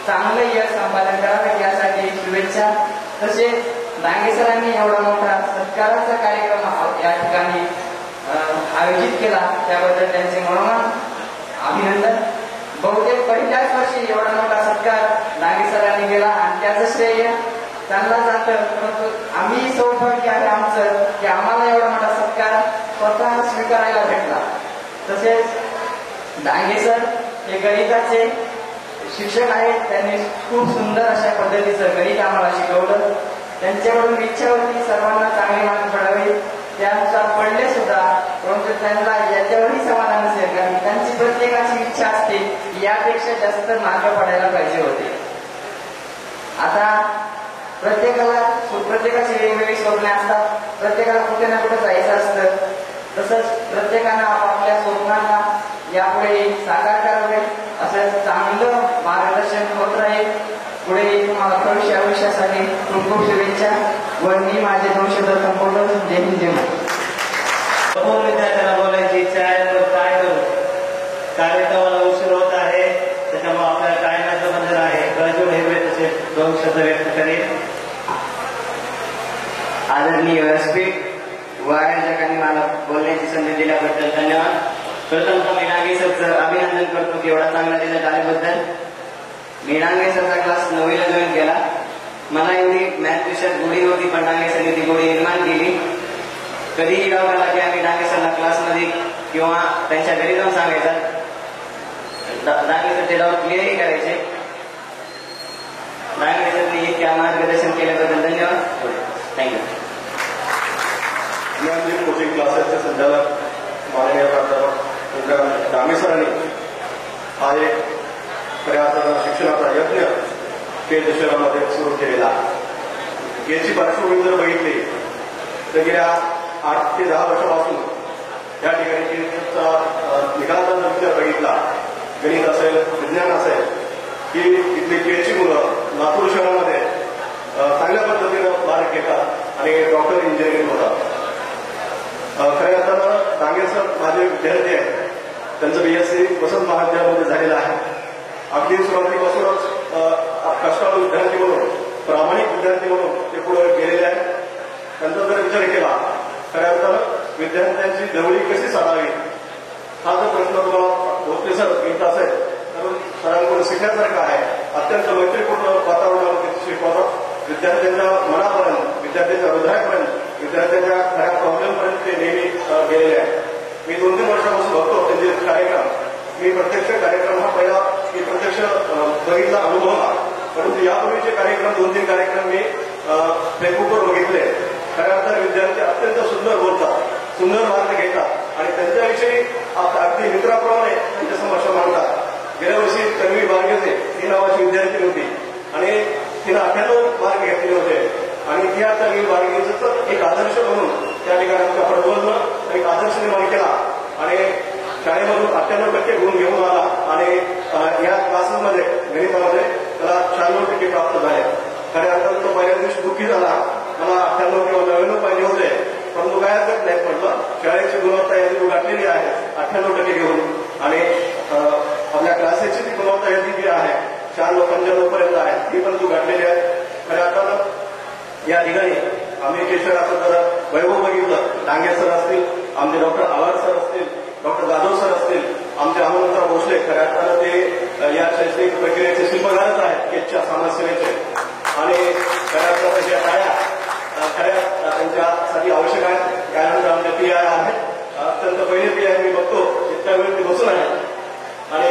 चांगलं यश संपादन करावं यासाठी शुभेच्छा. तसेच डांगे सरांनी एवढा मोठा सत्काराचा कार्यक्रम या ठिकाणी आयोजित केला त्याबद्दल त्यांचे मनोमन अभिनंदन. बहुतेक पहिल्याच वर्षी एवढा मोठा सत्कार डांगे सरांनी केला आणि त्याचं श्रेय त्यांना जातं. परंतु आम्ही सौभाग्य आहे आमचं की आम्हाला एवढा मोठा सत्कार स्वतः स्वीकारायला भेटला. तसेच डांगे सर हे गणिताचे शिक्षक आहेत. त्यांनी खूप सुंदर अशा पद्धतीचं गणित आम्हाला शिकवलं. त्यांच्याकडून इच्छा होती सर्वांना चांगले मार्क पडावे, त्यानुसार पडले सुद्धा. परंतु त्यांना याच्यावरही समाधान नसेल, कारण त्यांची प्रत्येकाची इच्छा असते की यापेक्षा जास्त मार्क पडायला पाहिजे होते. आता प्रत्येकाची वेगवेगळी स्वप्ने असतात. प्रत्येकाला कुठे ना कुठे जायचं असतं. तसंच प्रत्येकानं आपापल्या स्वप्नांना यापुढे साकार करावे असं चांगलं मार्गदर्शन होत राहील. पुढे तुम्हाला भविष्य आयुष्यासाठी खूप खूप शुभेच्छा व मी माझे 2 शब्द संपवतो. जय हिंद जय महाराष्ट्र. विद्यार्थ्यांना बोलायची इच्छा आहे तर काय करू, कार्यक्रमाला उशीर होत आहे त्याच्यामुळे आपल्याला टायमाचं बंधन आहे. प्रज्वल हेगडे तसे 2 शब्द व्यक्त करेल. आदरणीय व्यासपीठ व आयोजकांनी मला बोलण्याची संधी दिल्याबद्दल धन्यवाद. प्रथमतः मी डांगे सरचं अभिनंदन करतो की एवढा चांगला रिझल्ट आल्याबद्दल. मी डांगे सरचा क्लास 9वीला जॉईन केला मला एवढी मॅथ विषयात गोडी नव्हती, पण डांगे सरने ती गोडी निर्माण केली. कधीही डाऊट आला की आम्ही डांगे सरला क्लासमध्ये किंवा त्यांच्या घरी जाऊन सांगायचा. डांगे सर ते डाऊट क्लिअरही करायचे. डांगे सरने इतक्या मार्गदर्शन केल्याबद्दल धन्यवाद. थँक्यू. ज्ञानदीप कोचिंग क्लासेसचे संचालक माननीय प्राध्यापक डांगे सरांनी हा एक खऱ्या अर्थानं शिक्षणाचा यज्ञ केज शहरामध्ये सुरू केलेला आहे. याची पार्श्वभूमी जर बघितली तर गेल्या 8 ते 10 वर्षापासून या ठिकाणी केजचा निकालाचा जर विचार बघितला, गणित असेल, विज्ञान असेल, की इथली केजची मुलं लातूर शहरामध्ये चांगल्या पद्धतीनं मार्क घेतात आणि डॉक्टर इंजिनिअरिंग होतात. खऱ्या अर्थानं डांगे सर माझे विद्यार्थी आहेत. त्यांचं BSc वसंत महाविद्यालयामध्ये झालेलं आहे. अगदी सुरुवातीपासूनच कष्टाळू विद्यार्थी म्हणून, प्रामाणिक विद्यार्थी म्हणून ते पुढे गेलेले आहेत. त्यांचा जर विचार केला खऱ्या अर्थानं विद्यार्थ्यांची जवळी कशी साधावी हा जर प्रश्न तुम्हाला होते सर घेत असेल तर सरांकडून शिकण्यासारखं आहे. अत्यंत मैत्रीपूर्ण वातावरणामध्ये ते शिकवतात. विद्यार्थ्यांच्या मनापर्यंत, विद्यार्थ्यांच्या हृदयापर्यंत, विद्यार्थ्यांच्या खऱ्या प्रॉब्लेमपर्यंत ते नेहमी गेलेले आहेत. मी 2-3 वर्षापासून बघतो त्यांचे कार्यक्रम. मी प्रत्यक्ष कार्यक्रम हा पहिला मी प्रत्यक्ष बघितला, अनुभवला. परंतु यापूर्वीचे कार्यक्रम 2-3 कार्यक्रम मी फेसबुकवर बघितले. खऱ्या अर्थाने विद्यार्थी अत्यंत सुंदर बोलतात, सुंदर मार्ग घेतात आणि त्यांच्याविषयी अगदी मित्राप्रमाणे त्यांच्या समस्या मांडतात. गेल्या वर्षी तन्वी बारगेचे ही नावाची विद्यार्थी होती आणि तिनं 98 मार्क घेतले होते आणि त्या तन्वी बारगेचं एक आदर्श म्हणून त्या ठिकाणी आमच्या प्रबोधनं एक आदर्श निर्माण केला आणि शाळेमधून 98% गुण घेऊन आला आणि या क्लासेसमध्ये गणितामध्ये त्याला 96% प्राप्त झाले. खऱ्या अर्थानं तो पहिल्या दिवशी दुःखी झाला. मला 98 किंवा 99 पाहिजे होते, परंतु काय हरकत नाही म्हटलं. शाळेची गुणवत्ता यादी तू गाठलेली आहे 98% घेऊन आणि आपल्या क्लासेसची ती गुणवत्ता यादी जी आहे 95 पर्यंत आहे ती पण तू गाठलेली आहे. खऱ्या अर्थानं या ठिकाणी आम्ही केशराचं जर वैभव बघितलं, डांगे सर असतील, आमचे डॉक्टर आवार सर असतील, डॉक्टर जाधव सर असतील, आमचे हनुमंतराव भोसले खऱ्या अर्थानं ते या शैक्षणिक प्रक्रियेचे शिल्पकारच आहेत केजच्या समाजसेवेचे आणि खऱ्या अर्थानं ज्या टाळ्या खऱ्या त्यांच्यासाठी आवश्यक आहेत. त्यानंतर आमच्या PI आहेत. अत्यंत पहिले PI मी बघतो इतक्या वेळ ते बसून आहेत आणि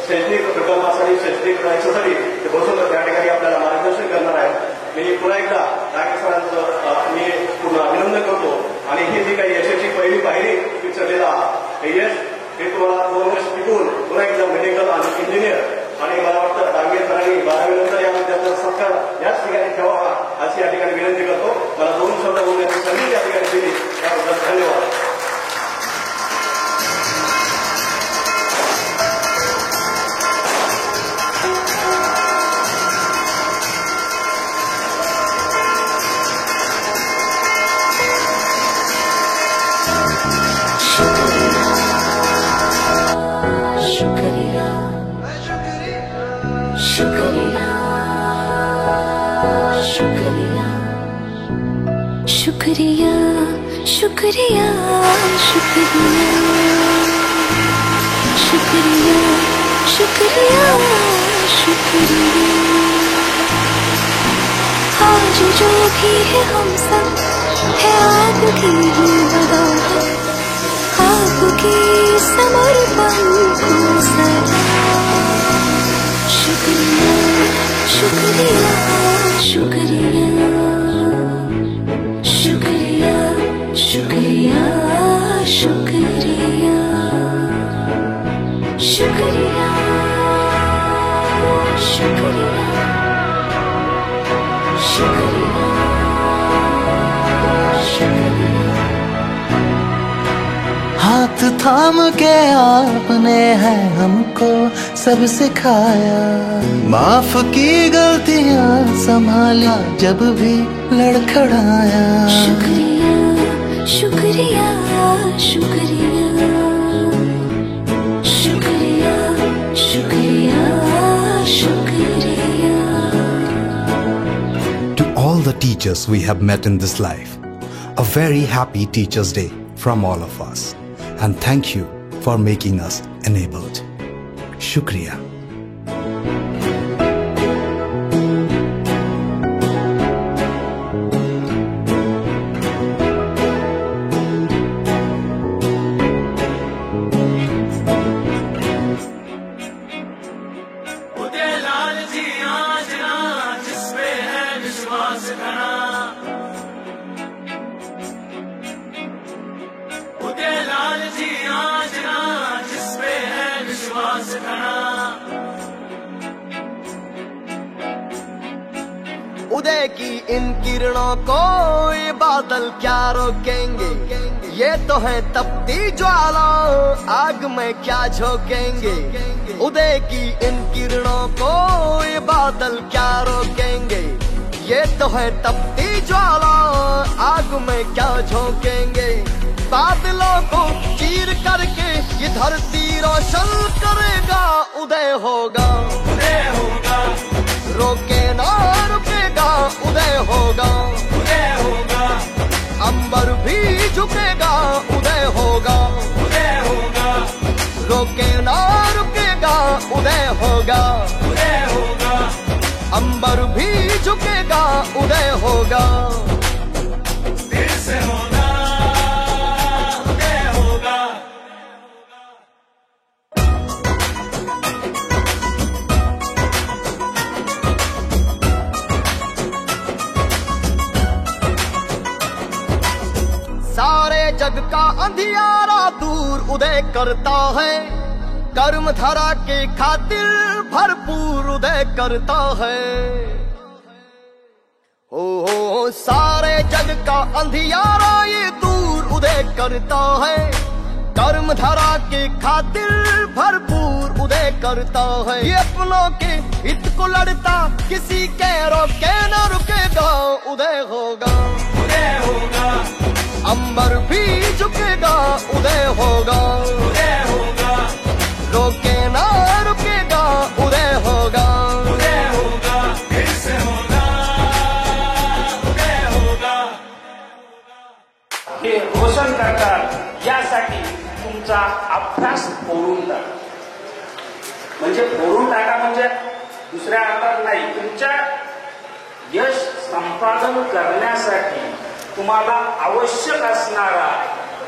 शैक्षणिक प्रकल्पासाठी, शैक्षणिक याच्यासाठी ते बसून त्या ठिकाणी आपल्याला मार्गदर्शन करणार आहेत. मी पुन्हा एकदा डांगे सरांचं मी पूर्ण अभिनंदन करतो आणि ही जी काही यशाची पहिली पायरी विचारलेला हे यश हे तुम्हाला 2 वर्ष टिकून पुन्हा एकदा मेडिकल आणि इंजिनियर आणि मला वाटतं डांगे सरांनी 12वी नंतर या विद्यार्थ्यांचा सत्कार याच ठिकाणी ठेवावा अशी या ठिकाणी विनंती करतो. मला 2 शब्द बोलण्याची संधी या ठिकाणी दिली त्याबद्दल धन्यवाद. शुक्रिया शुक्रिया शुक्रिया शुक्रिया शुक्रिया शुक्रिया. आज जो भी है हम सब है आपकी ही बदौलत, आपकी समर्पण को सदा. शुक्रिया शुक्रिया शुक्रिया शुक्रिया शुक्रिया शुक्रिया शुक्रिया शुक्रिया शुक्रिया शुक्रिया. हाथ थाम के आपने है हमको सब सिखाया, माफ की गलतियां संभाला जब भी लड़खड़ाया. शुक्रिया शुक्रिया शुक्रिया शुक्रिया शुक्रिया शुक्रिया. To all the teachers we have met in this life, a very happy Teachers' Day from all of us. And thank you for making us enabled. Shukriya. घना, उदय लाल जी आजना जिसपे है विश्वास घना। उदय की इन किरणों को ये बादल क्या रोकेंगे, ये तो है तपती ज्वाला, आग में क्या झोंकेंगे। उदय की इन किरणों को ये बादल क्या रोकेंगे, ये तो है तपती ज्वाला, आग में क्या झोंकेंगे। बादलों को चीर करके ये धरती रोशन करेगा, उदय होगा, उदय होगा, रोके ना रुकेगा, उदय होगा, उदय होगा, अंबर भी झुकेगा, उदय होगा, उदय होगा, रोके ना रुकेगा, उदय होगा, उदय होगा, अंबर भी झुकेगा, उदय होगा। फिर से होगा, उदय होगा। सारे जग का अंधियारा दूर उदय करता है, कर्म धरा के खातिर भरपूर उदय करता है। ओ सारे जग का अंधियारा ये दूर उदय करता है, कर्म धरा के खातिर भरपूर उदय करता है। ये अपनों के हित को लड़ता, किसी के रोके न रुकेगा, उदय होगा, उदय होगा, अंबर भी झुकेगा, उदय होगा, उदय होगा, रोके ना रुकेगा, उदय होगा, उदय होगा, फिर से होगा, उदय होगा। हे रोशन करतात यासाठी तुमचा अभ्यास फोडून टाका. म्हणजे फोडून टाका म्हणजे दुसऱ्या अर्थात नाही, तुमच्या यश संपादन करण्यासाठी तुम्हाला आवश्यक असणारा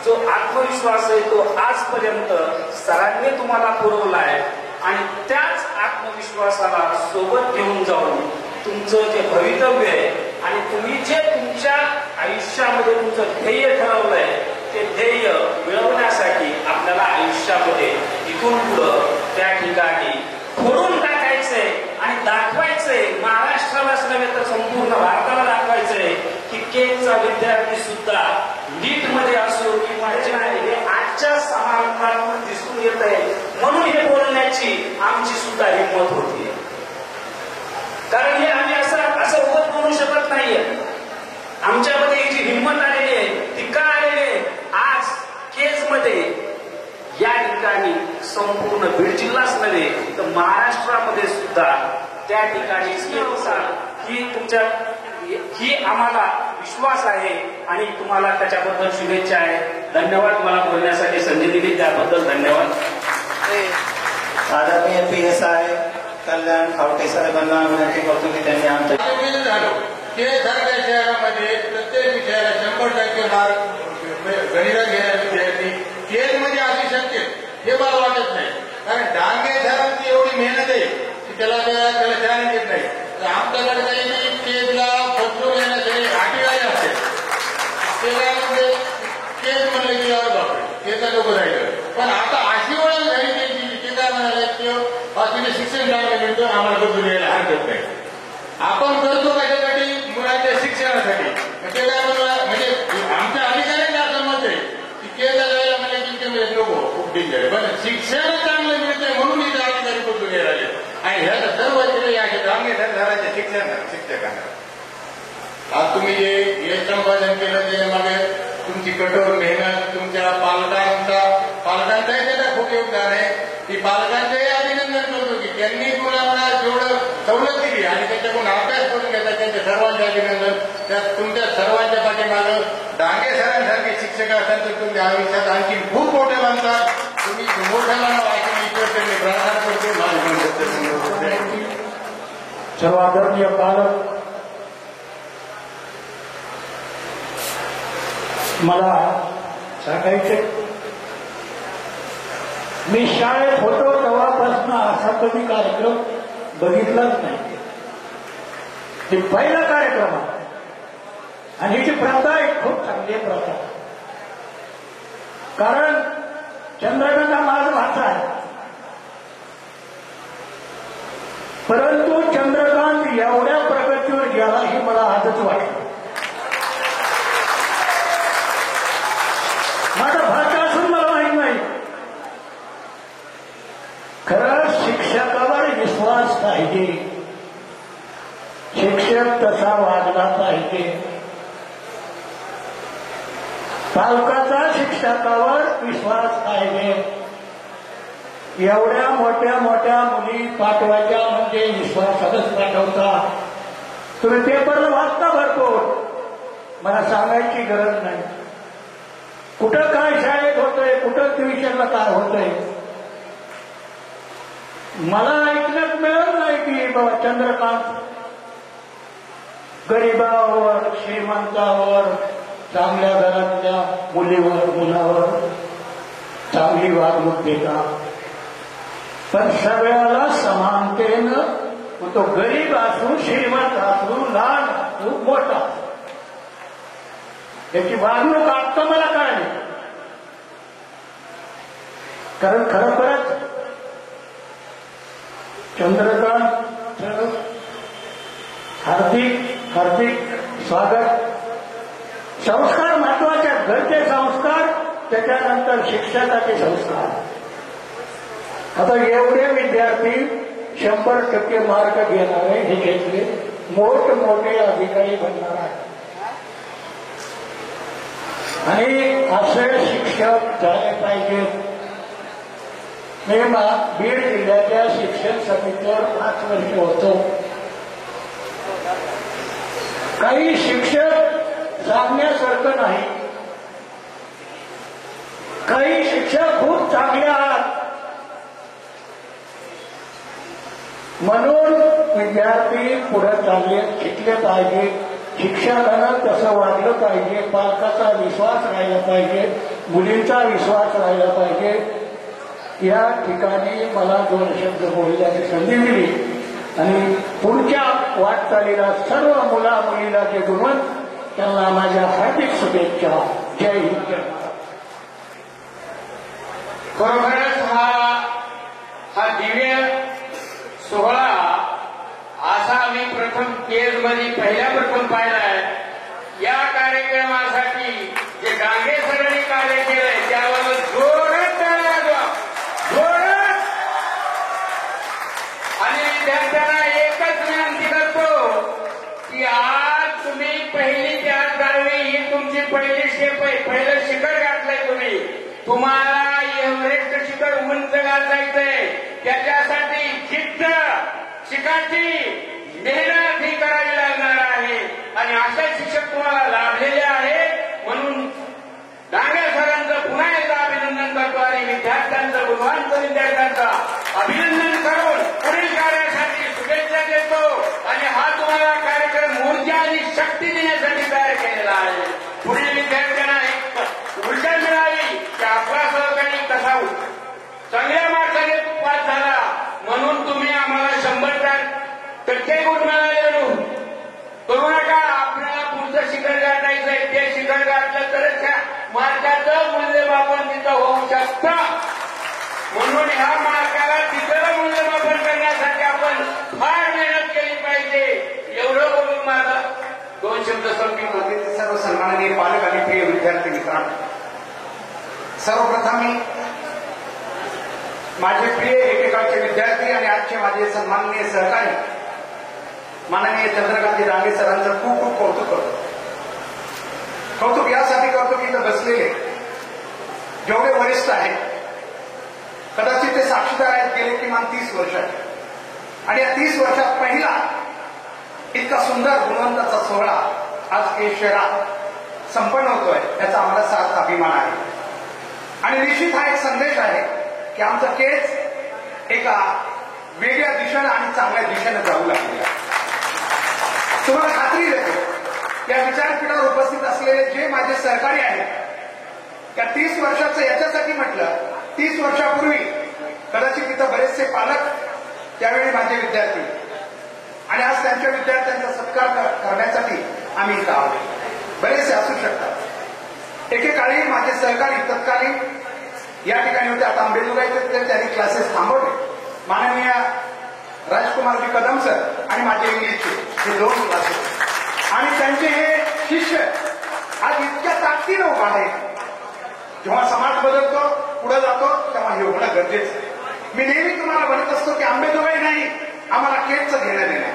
जो आत्मविश्वास आहे तो आजपर्यंत सरांनी तुम्हाला पुरवला आहे आणि त्याच आत्मविश्वासाला सोबत घेऊन जाऊन तुमचं जे भवितव्य आहे आणि तुम्ही जे तुमच्या आयुष्यामध्ये तुमचं ध्येय ठरवलंय ते ध्येय मिळवण्यासाठी आपल्याला आयुष्यामध्ये इथून पुढं त्या ठिकाणी फोडून टाकायचंय आणि दाखवायचंय, महाराष्ट्रालाच नव्हे तर संपूर्ण भारताला दाखवायचंय की केजचा विद्यार्थी सुद्धा नीट मध्ये असो किंवा हे आजच्या समारंभात दिसून येत आहे, म्हणून हे बोलण्याची आमची सुद्धा हिंमत होती. कारण हे आम्ही असं उगत बोलू शकत नाहीये. आमच्यामध्ये जी हिंमत आलेली आहे ती का आलेली आहे, आज केज मध्ये या ठिकाणी संपूर्ण बीड जिल्हाच नव्हे तर महाराष्ट्रामध्ये सुद्धा त्या ठिकाणी ही तुमच्या ही आम्हाला विश्वास आहे आणि तुम्हाला त्याच्याबद्दल शुभेच्छा आहे. धन्यवाद. मला बोलण्यासाठी संधी दिली त्याबद्दल धन्यवाद. आदरणीय PSI कल्याण खावटे साहेबांना विनंती करतो की त्यांनी आमच्या सारख्या शहरामध्ये प्रत्येक विषयाला 100% मार्क गणितात घेणारे विद्यार्थी केज मध्ये असू शकते हे मला वाटत नाही. कारण डांगे सरांची एवढी मेहनत आहे की त्याला चॅलेंज येत नाही. आमच्याकडे काही केजला पत्रू घेण्यासाठी आटीवाले असते, त्याच्यामध्ये केज म्हणलं की बापरे केजला लोक राहिलं. पण आता अशी ओळख झाली त्यांची ते काय म्हणाले की तुम्ही शिक्षण चांगलं मिळतो आम्हाला बदलून यायला हरकत नाही. आपण करतो कशासाठी, मुलांच्या शिक्षणासाठी. ते काय म्हणूया म्हणजे आमच्या अधिकाऱ्यांनी असं मत आहे की केजला जायला म्हणजे तुमच्या नको खूप डेंजर, पण शिक्षण चांगलं मिळतंय म्हणून इथे अधिकारी बदलून यायला. आणि ह्याला सर्व या डांगे सरदारांच्या शिक्षकांना आज तुम्ही जे यश संपादन केलं त्याच्यामागे तुमची कठोर मेहनत, तुमच्या पालकांचाही त्याचा खूप योगदान आहे. ती पालकांचंही अभिनंदन करतो की त्यांनी मुलांना जेवढं सवलत दिली आणि त्याच्याकडून अभ्यास करून घेतात त्यांच्या सर्वांचे अभिनंदन. त्यात तुमच्या सर्वांच्या पाठीमागं डांगे सरांसारखे शिक्षक असतात तर तुमच्या आयुष्यात आणखी खूप मोठे बनतात. तुम्ही मोठ्याला वाचून इतर मी प्रार्थना करतो. सर्व आदरणीय पालक, मला सांगायचे मी शाळेत होतो तेव्हापासून असा कधी कार्यक्रम बघितलाच नाही. ते पहिला कार्यक्रम आहे. आणि हिची प्रथा एक खूप चांगली प्रथा. कारण चंद्रकांत हा माझा भाचा आहे, परंतु चंद्रकांत एवढ्या प्रगतीवर गेला हे मला आजच वाटलं. माझा भाचा असून मला माहीत नाही. खरं शिक्षकावर विश्वास पाहिजे, शिक्षक तसा वागला पाहिजे. पालकाचा शिक्षकावर विश्वास पाहिजे. एवढ्या मोठ्या मोठ्या मुली पाठवायच्या म्हणजे विश्वासातच पाठवता. तुम्ही पेपरला वाचता भरपूर, मला सांगायची गरज नाही. कुठं काय शाळेत होतंय, कुठं ट्युशनला काय होतंय, मला ऐकण्यात मिळत नाही की बाबा चंद्रकांत गरीबावर, श्रीमंतावर, चांगल्या घरातल्या मुलीवर, मुलावर चांगली वागणूक देतात. पण सगळ्याला समानतेनं, तो गरीब असू, श्रीमंत असू, लहान असू, मोठा असू, याची वागणूक आत्ता मला कळली. कारण खरोखरच चंद्रकांत हार्दिक हार्दिक स्वागत. संस्कार महत्वाचे, घरचे संस्कार, त्याच्यानंतर शिक्षकाचे संस्कार. आता एवढे विद्यार्थी 100% मार्क घेणारे हे घेतले, मोठमोठे अधिकारी बनणार आहेत. आणि असे शिक्षक झाले पाहिजेत. मी बीड जिल्ह्याच्या शिक्षण समितीवर 5 वर्ष होतो. काही शिक्षक सांगण्यासारखं नाही, काही शिक्षक खूप चांगले आहात. म्हणून विद्यार्थी पुढे चालले, शिकले पाहिजे. शिक्षकानं तसं वागलं पाहिजे. पालकाचा विश्वास राहिला पाहिजे, मुलींचा विश्वास राहिला पाहिजे. या ठिकाणी मला 2 शब्द बोलण्याची संधी दिली आणि पुढच्या वाटचालीला सर्व मुला मुलीला जे गुणवंत, त्यांना माझ्या हार्दिक शुभेच्छा. जय हिंद. खरोखरच हा दिव्य सोहळा असा आम्ही प्रथम केज मध्ये पहिल्यापासून पाहिलाय. या कार्यक्रमासाठी जे डांगे सरांनी कार्य केलंय त्यावर जोरात टाळ्या वाजवा, जोरात. आणि विद्यार्थ्यांना एकच विनंती करतो की आज तुम्ही पहिली त्या 10वी ही तुमची पहिली स्टेप आहे, पहिलं शिखर गाठलंय तुम्ही. तुम्हाला एव्हरेस्ट शिखर उंच गाठायचंय. त्याच्यासाठी जिद्द, शिकाची मेहनत ही करावी लागणार आहे. आणि असे शिक्षक तुम्हाला लाभलेले आहेत. म्हणून डांगे सरांचं पुन्हा एकदा अभिनंदन करतो आणि विद्यार्थ्यांचं, गुणवंत विद्यार्थ्यांचं अभिनंदन करून पुढील कार्यासाठी शुभेच्छा देतो. आणि हा तुम्हाला कार्यक्रम ऊर्जा आणि शक्ती देण्यासाठी तयार केलेला आहे. पुढील विद्यार्थ्यांना एक ऊर्जा मिळावी की आपला सहकारी कसा चांगल्या मार्गाने पास झाला म्हणून तुम्ही आम्हाला 100% गुण मिळाले करू नका. आपल्याला पुढचं शिखर गाठायचंय. ते शिखर गाठलं तरच त्या मार्गाचं मूल्यमापन तिथं होऊ शकतं. म्हणून ह्या मार्गाला तिथं मूल्यमापन करण्यासाठी आपण फार मेहनत केली पाहिजे. एवढं बोलून माझं 2 शब्द संपवतो. सर्व सन्माननीय पालक आणि प्रिय विद्यार्थी मित्रांनो, सर्वप्रथम मी माझे प्रिय एकेकाळचे विद्यार्थी आणि आजचे माझे सन्माननीय सहकारी माननीय चंद्रकांत डांगे सरांचं खूप खूप कौतुक करतो. कौतुक यासाठी करतो की इथं बसलेले जेवढे वरिष्ठ आहेत, कदाचित ते साक्षीदार आहेत गेले किमान 30 वर्ष. आणि या 30 वर्षात पहिला इतका सुंदर गुणवंताचा सोहळा आज केज शहरात संपन्न होतोय, याचा आम्हाला सार्थ अभिमान आहे. आणि निश्चित हा एक संदेश आहे की आमचं केज एका वेगळ्या दिशेनं आणि चांगल्या दिशेनं जाऊ लागले आहे. तुम्हाला खात्री देतो या विचारपीठावर उपस्थित असलेले जे माझे सहकारी आहेत, त्या 30 वर्षाचं याच्यासाठी म्हटलं, 30 वर्षापूर्वी कदाचित इथं बरेचसे पालक, त्यावेळी माझे विद्यार्थी, आणि आज त्यांच्या विद्यार्थ्यांचा सत्कार करण्यासाठी आम्ही इथं आहोत. बरेचसे असू शकतात. एकेकाळी माझे सहकारी तत्कालीन या ठिकाणी होते, आता आंबेजोगाईचे तर त्यांनी क्लासेस थांबवले. माननीय राजकुमारजी कदम सर आणि माझे इंग्लिशचे हे 2 क्लासेस आणि त्यांचे हे शिष्य आज इतक्या ताकदीने उभा आहे. जेव्हा समाज बदलतो पुढे जातो तेव्हा हे होणं गरजेचं आहे. मी नेहमी तुम्हाला म्हणत असतो की आंबेजोगाई नाही आम्हाला केजचं घेणं देणं आहे.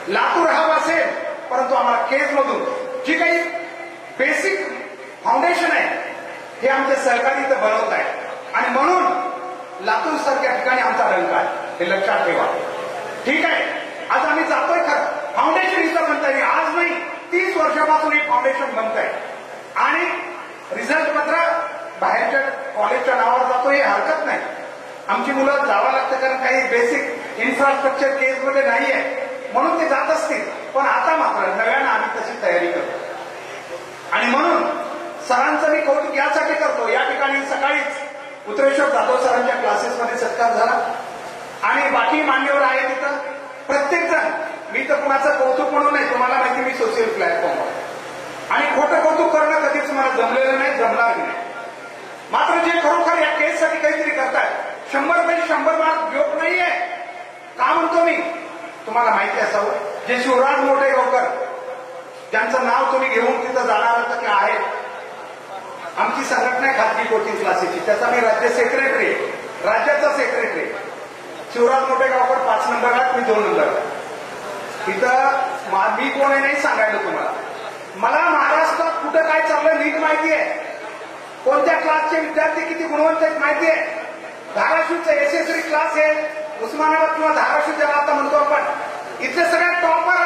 लातूर हब असेल परंतु आम्हाला केज मधून जी काही बेसिक फाउंडेशन आहे हे आमचे सहकारी इथं बनवत आहेत आणि म्हणून लातूर सारख्या ठिकाणी आमचा रंग आहे हे लक्षात ठेवा. ठीक आहे, आज आम्ही जातोय खरं, फाउंडेशन इथं बनता येईल. आज नाही 30 वर्षापासून हे फाउंडेशन बनत आहे आणि रिझल्ट मात्र बाहेरच्या कॉलेजच्या नावावर जातो हे हरकत नाही. आमची मुलं जावं लागतं कारण काही बेसिक इन्फ्रास्ट्रक्चर केजमध्ये नाही आहे म्हणून ते जात असतील. पण आता मात्र नव्यानं आम्ही तशी तयारी करतो आणि म्हणून सरांचं मी कौतुक यासाठी करतो. या ठिकाणी सकाळीच उत्तरेश्वर जाधव सरांच्या क्लासेसमध्ये सत्कार झाला आणि बाकी मान्यवर आहे तिथं प्रत्येक जण. मी तर कुणाचं कौतुक म्हणून नाही, तुम्हाला माहिती मी सोशल प्लॅटफॉर्मवर आणि खोटं कौतुक करणं कधीच मला जमलेलं नाही, जमणार नाही. मात्र जे खरोखर या केससाठी काहीतरी करतायत 100 मार्क योग नाहीये. का म्हणतो मी तुम्हाला माहिती असावं, जे शिवराज मोठेगावकर ज्यांचं नाव तुम्ही घेऊन तिथं जाणार होतं की आहे, आमची संघटना आहे खाजगी कोचिंग क्लासेसची, त्याचा मी राज्य सेक्रेटरी, राज्याचा सेक्रेटरी. शिवराज मोठेगावकर 5 नंबरला, मी 2 नंबरला. इथं मी कोण आहे नाही सांगायला तुम्हाला. मला महाराष्ट्रात कुठं काय चाललंय नीट माहिती आहे, कोणत्या क्लासचे विद्यार्थी किती गुणवंत आहेत माहिती आहे. धाराशिवचा यशस्वी क्लास आहे, उस्मानाबाद किंवा धाराशिव ज्याला आता म्हणतो आपण, इथले सगळ्यात टॉपर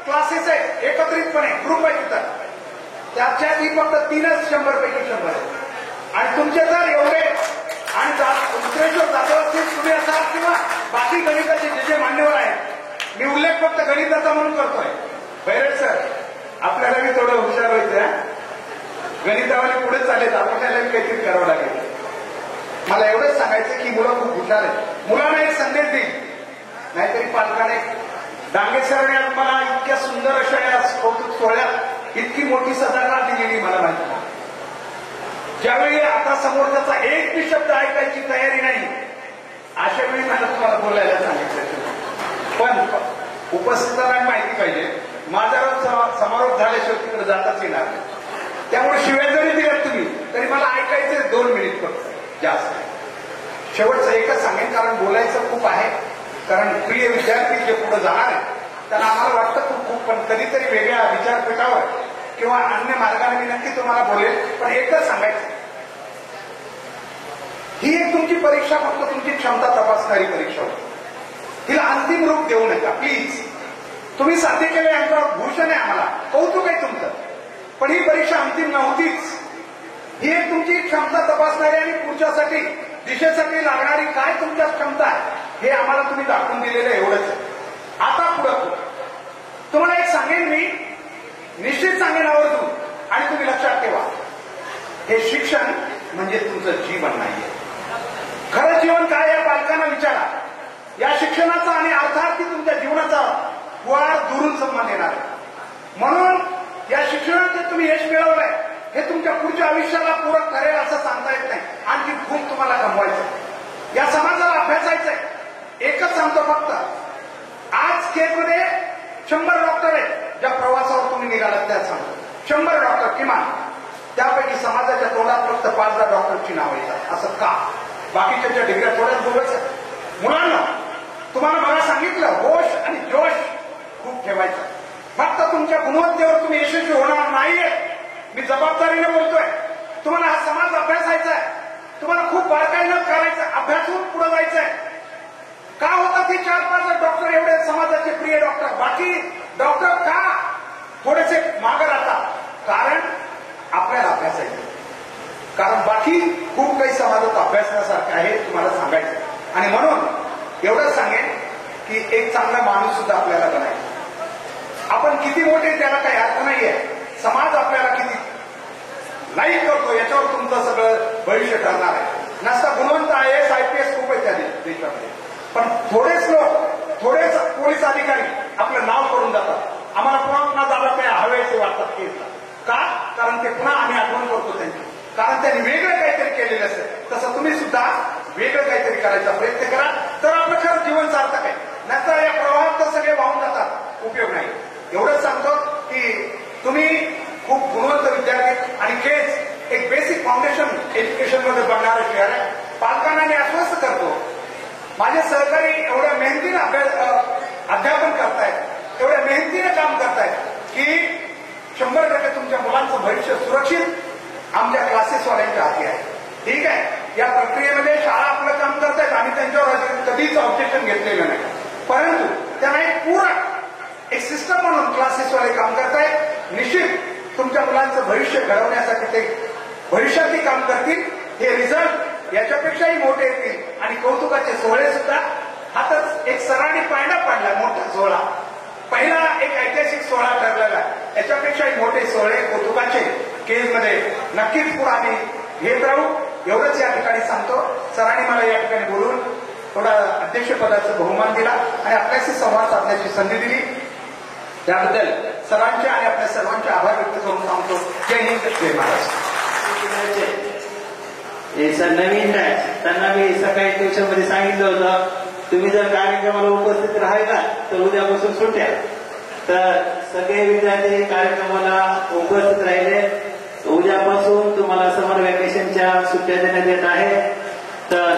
क्लासेस आहेत एकत्रितपणे, ग्रुप आहे तिथं. त्याच्यात ही फक्त 3च 100 पैकी 100 आहेत आणि तुमचे जर एवढे आणि उत्तरेश्वर जाधव असतील तुम्ही असाल किंवा बाकी गणिताचे जे मान्यवर आहेत, मी उल्लेख फक्त गणिताचा म्हणून करतोय. बैरड सर आपल्याला मी थोडं हुशार व्हायचं, गणितावाले पुढे चालेल, आपल्याला काहीतरी करावं लागेल. मला एवढंच सांगायचं की मुलं खूप हुशार आहेत. मुलांना एक संदेश देईल, नाहीतरी पालकाने डांगे सरांनी मला इतक्या सुंदर अशा या कौतुक सोहळ्यात इतकी मोठी सजावट दिलेली मला माहिती नाही. ज्यावेळी आता समोरचा एक बी शब्द ऐकायची तयारी नाही अशा वेळी मला तुम्हाला बोलायला सांगितलं. पण उपस्थितांना माहिती पाहिजे माझा समारोप झाल्याशिवाय तिकडे जाताच येणार नाही. त्यामुळे शिवाय जरी दिल्यात तुम्ही तरी मला ऐकायचे 2 मिनिट फक्त जास्त. शेवटचं एकच सांगेन कारण बोलायचं खूप आहे, कारण प्रिय विद्यार्थी जे पुढे जाणार आहे त्यांना आम्हाला वाटतं खूप, पण कधीतरी वेगळ्या विचारपीठावर किंवा अन्य मार्गाने मी नक्की तुम्हाला बोलेल. पण एकच सांगायचं, ही एक तुमची परीक्षा फक्त तुमची क्षमता तपासणारी परीक्षा होती. तिला अंतिम रूप देऊ नका प्लीज. तुम्ही साध्य केलं यांच्यावर भूषण आहे, आम्हाला कौतुक आहे तुमचं, पण ही परीक्षा अंतिम नव्हतीच. ही एक तुमची क्षमता तपासणारी आणि पुढच्यासाठी दिशेसाठी लागणारी काय तुमच्या क्षमता आहे हे आम्हाला तुम्ही दाखवून दिलेलं एवढंच आहे. आता पुढं तुम्हाला एक सांगेन मी, निश्चित सांगेन आवर्जून, आणि तुम्ही लक्षात ठेवा, हे शिक्षण म्हणजे तुमचं जीवन नाहीये. खरं जीवन काय या पालकांना विचारा. या शिक्षणाचा आणि अर्थार्थी तुमच्या जीवनाचा वाढ दुरून संबंध येणार आहे. म्हणून या शिक्षणात जे तुम्ही यश मिळवलंय हे तुमच्या पुढच्या आयुष्याला पूरक ठरेल असं सांगता येत नाही. आणखी खूप तुम्हाला कमवायचं, या समाजाला अभ्यासायचंय. एकच सांगतो फक्त, आज केसमध्ये 100 डॉक्टर आहेत ज्या प्रवासावर तुम्ही निघालात त्या सांगतो. 100 डॉक्टर किमान, त्यापैकी समाजाच्या तोंडात फक्त 5-10 डॉक्टरची नावं येतात. असं का? बाकीच्या डिग्र्या थोड्याच बोलायचं. मुलांना तुम्हाला मला सांगितलं, होश आणि जोश खूप ठेवायचा. फक्त तुमच्या गुणवत्तेवर तुम्ही यशस्वी होणार नाहीये. मी जबाबदारीने बोलतोय. तुम्हाला हा समाज अभ्यासायचा आहे. तुम्हाला खूप बारकाईनं करायचं, अभ्यासून पुढे जायचंय. का होतात हे 4-5 डॉक्टर एवढे समाजाचे प्रिय डॉक्टर? बाकी डॉक्टर का थोडेसे मागे राहतात? कारण आपल्याला अभ्यासायचं. कारण बाकी खूप काही समाजात अभ्यासण्यासारखं आहे तुम्हाला सांगायचं. आणि म्हणून एवढंच सांगेन की एक चांगला माणूस सुद्धा आपल्याला बनायचा. आपण किती मोठे त्याला काही अर्थ नाहीये. समाज आपल्याला किती लाईक करतो याच्यावर तुमचं सगळं भविष्य ठरणार आहे. नसता गुणवंत IAS IPS खूप आहे त्या देशामध्ये, पण थोडेच लोक, थोडेच पोलीस अधिकारी आपलं नाव करून जातात. आम्हाला पुन्हा दादा ते हवेचे वाटतात केसला. कारण ते पुन्हा आम्ही आठवण करतो त्यांची, कारण त्यांनी वेगळं काहीतरी केलेलं असेल. तसं तुम्ही सुद्धा वेगळं काहीतरी करायचा प्रयत्न करा, तर आपलं खरं जीवन सार्थक आहे. नाहीतर या प्रवाहात तर सगळे वाहून जातात, उपयोग नाही. एवढंच सांगतो की तुम्ही खूप गुणवंत विद्यार्थी आणि केस एक बेसिक फाउंडेशन एज्युकेशन मध्ये बनणारं शहर आहे. पालकांना मी आश्वस्त करतो, माझे सहकारी एवढ्या मेहनतीने अध्यापन करतायत, एवढ्या मेहनतीने काम करतायत की 100% तुमच्या मुलांचं भविष्य सुरक्षित आमच्या क्लासेसवाल्यांच्या हाती आहे. ठीक आहे, या प्रक्रियेमध्ये शाळा आपलं काम करतायत, आम्ही त्यांच्यावर कधीच ऑब्जेक्शन घेतलेलं नाही. परंतु त्यांना एक पूरक एक सिस्टम म्हणून क्लासेसवाले काम करतायत. निश्चित तुमच्या मुलांचं भविष्य घडवण्यासाठी ते भविष्यातही काम करतील. हे रिझल्ट याच्यापेक्षाही मोठे येतील आणि कौतुकाचे सोहळे सुद्धा. हातच एक सरांनी पायंडा पाडला, मोठा सोहळा, पहिला एक ऐतिहासिक सोहळा ठरलेला आहे. याच्यापेक्षाही मोठे सोहळे कौतुकाचे केजमध्ये नक्कीच पुढे आम्ही घेत राहू. एवढंच या ठिकाणी सांगतो. सरांनी मला या ठिकाणी बोलून थोडा अध्यक्षपदाचा बहुमान दिला आणि आपल्याशी संवाद साधण्याची संधी दिली, त्याबद्दल सरांचे आणि आपल्या सर्वांचे आभार व्यक्त करून सांगतो. जय हिंद, जय महाराष्ट्र. नवीन बॅच त्यांना मी सकाळी ट्युशन मध्ये सांगितलं होतं, तुम्ही जर कार्यक्रमाला उपस्थित राहिला तर उद्यापासून सुट्ट्या. तर सगळे विद्यार्थी कार्यक्रमाला उपस्थित राहिले. उद्यापासून तुम्हाला समर व्हॅकेशनच्या सुट्ट्या देण्यात येत आहे. तर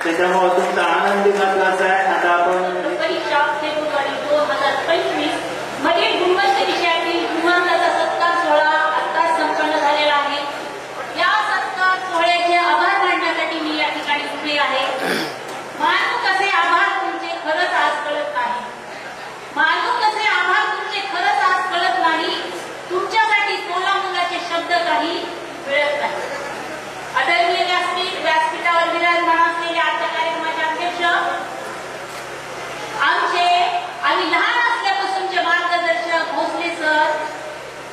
त्याच्यामुळे तुमचा आनंदी महत्वाचा आहे. आता आपण परीक्षा फेब्रुवारी 2025 मध्ये गुणवंत विषयातील गुणवंताचा सत्कार सोहळा आता संपन्न झालेला आहे. या सत्कार सोहळ्याचे आभार मानण्यासाठी मी या ठिकाणी उभे आहे. मानू कसे आभार तुमचे खरंच आज कळत नाही. मानू कसे आभार तुमचे खरंच आज कळत नाही. तुमच्यासाठी 16 मुलाचे शब्द काही मिळत नाही. आदरणीय व्यासपीठावर विराजमान असलेले आजच्या कार्यक्रमाचे अध्यक्ष, आम्ही लहान असल्यापासूनचे मार्गदर्शक भोसले सर,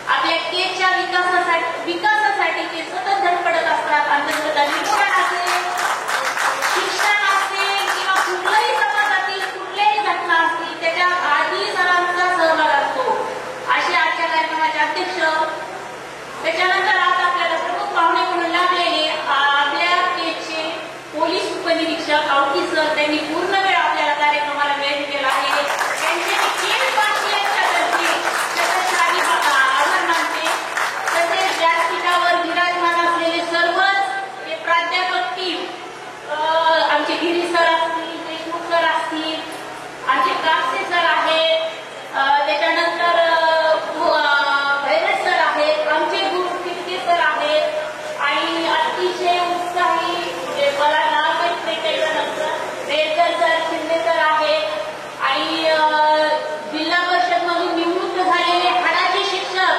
आपल्या केच्या विकासासाठी ते सतत धडपडत असतात. अंतर्गत शिक्षण असेल किंवा कुठल्याही समाजातील कुठल्याही घटना असतील त्याच्यात आधी सरांचा सहभाग असतो. असे आजच्या कार्यक्रमाचे अध्यक्ष. त्याच्यानंतर आज आपल्याला प्रमुख पाहुणे म्हणून लाभलेले आपल्या केचे पोलीस उपनिरीक्षक आवटी सर, त्यांनी पूर्ण वेळ आपल्याला कार्यक्रमाला वेळ दिलेला आहे. त्यांचे केवासियांच्यातर्फे आभार मानते. तसेच व्यासपीठावर विराजमान असलेले सर्वच प्राध्यापक टीम, आमचे गिरी सर असतील, देशमुख सर असतील, आमचे कापसे सर आहेत, त्याच्यानंतर भैरव सर आहेत, आमचे गुरु किटके सर आहेत आणि अतिशय उत्साही मला नाव रेडकर सर, शिंदे सर आहेत आणि जिल्हा परिषद मधून निवृत्त झालेले हाडाचे शिक्षक,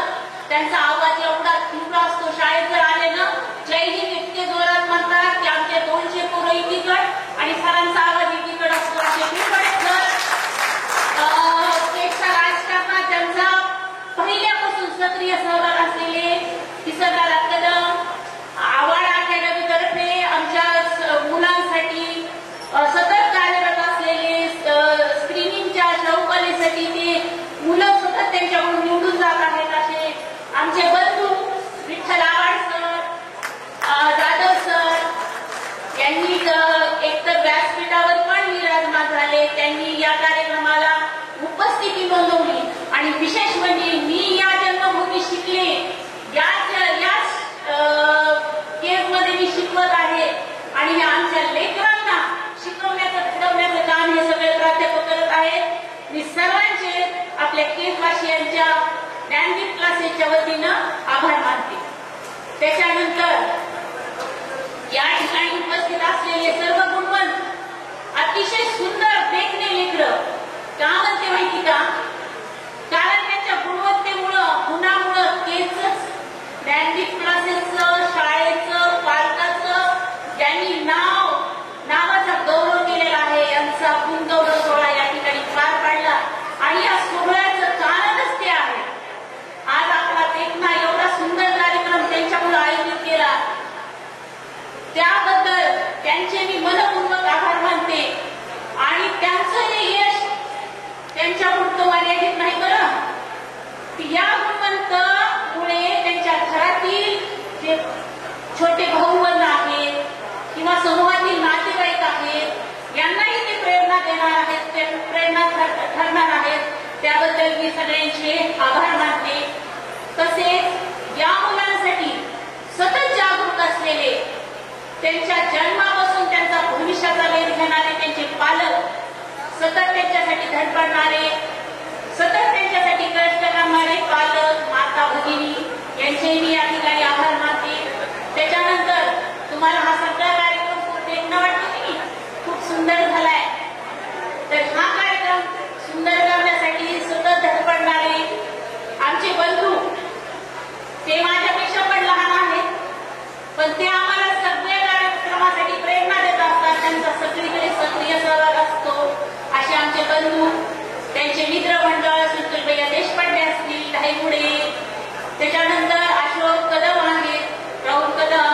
त्यांचा आवाज एवढा तीव्र असतो. शाळेत जर आले ना जय हिंद इतके जोरात म्हणतात की आमचे 200 पोरं एकीकड आणि सरांचा आवाज एकीकड असतो. असे पिंपळे सर केकच्या राजकारणात त्यांचा पहिल्यापासून सक्रिय सहभाग असलेले तिसरदादा कदम, आव्हाड अकॅडमीतर्फे आमच्या मुलांसाठी सतत कार्यरत असलेले स्क्रीनिंगच्या शौकलेसाठी ते मुलं सतत त्यांच्याकडून निवडून जात आहेत. असे आमचे बंधू विठ्ठल आव्हाड सर, जाधव सर यांनी एकतर व्यासपीठावर पण विराजमान झाले, त्यांनी या कार्यक्रमाला उपस्थिती नोंदवली आणि विशेष म्हणजे मी या जन्मभूमी शिकले याच केसमध्ये मी शिकवत आहे आणि आमच्या लेकरांना शिकवण्याचं घडवण्याचं काम हे सगळे प्राध्यापक करत आहेत. मी सर्वांचे आपल्या केसवासियांच्या ज्ञानदीप क्लासेसच्या वतीनं आभार मानते. त्याच्यानंतर या ठिकाणी उपस्थित असलेले सर्व गुणवंत अतिशय सुंदर देखणे लेकरं, का म्हणते माहिती का? कारण त्यांच्या गुणवत्तेमुळं गुणामुळं केसच ज्ञानदीप क्लासेसचं, शाळेचं, पालकाचं ज्यांनी नावाचा गौरव केलेला आहे, यांचा गुणगौरव सोहळा या ठिकाणी पार पाडला आणि या सोहळ्याचं कारणच ते आहे. आज आपला देखना एवढा सुंदर कार्यक्रम त्यांच्यामुळे आयोजित केला, त्याबद्दल त्यांचे मी मनपूर्वक आभार मानते आणि त्यांचं हे यश त्यांच्या कुटुंबाने छोटे भाऊबंद आहेत किंवा समूहातील नातेवाईक आहेत, यांनाही ते प्रेरणा देणार आहेत, ते प्रेरणा ठरणार आहेत. त्याबद्दल मी सगळ्यांचे आभार मानते. तसेच या मुलांसाठी सतत जागरूक असलेले, त्यांच्या जन्मापासून त्यांचा भविष्याचा वेध घेणारे त्यांचे पालक, सतत त्यांच्यासाठी धडपडणारे, सतत त्यांच्यासाठी कष्ट करणारे पालक, माता, भगिनी यांचेही मी या ठिकाणी आभार मानते. त्याच्यानंतर तुम्हाला हा सगळा कार्यक्रम देखणं वाटतं की खूप सुंदर झालाय. तर हा कार्यक्रम सुंदर करण्यासाठी सतत धडपडणारे आमचे बंधू, ते माझ्यापेक्षा पण लहान आहेत, पण ते आम्हाला सगळ्या कार्यक्रमासाठी प्रेरणा देत असतात. त्यांचा सगळीकडे सक्रिय सहभाग असतो. असे आमचे बंधू, त्यांचे मित्रमंडळ सुशीलभैया देशपांडे असतील, धाईपुढे, त्याच्यानंतर अशोक कदम आहेत, राहुल कदम,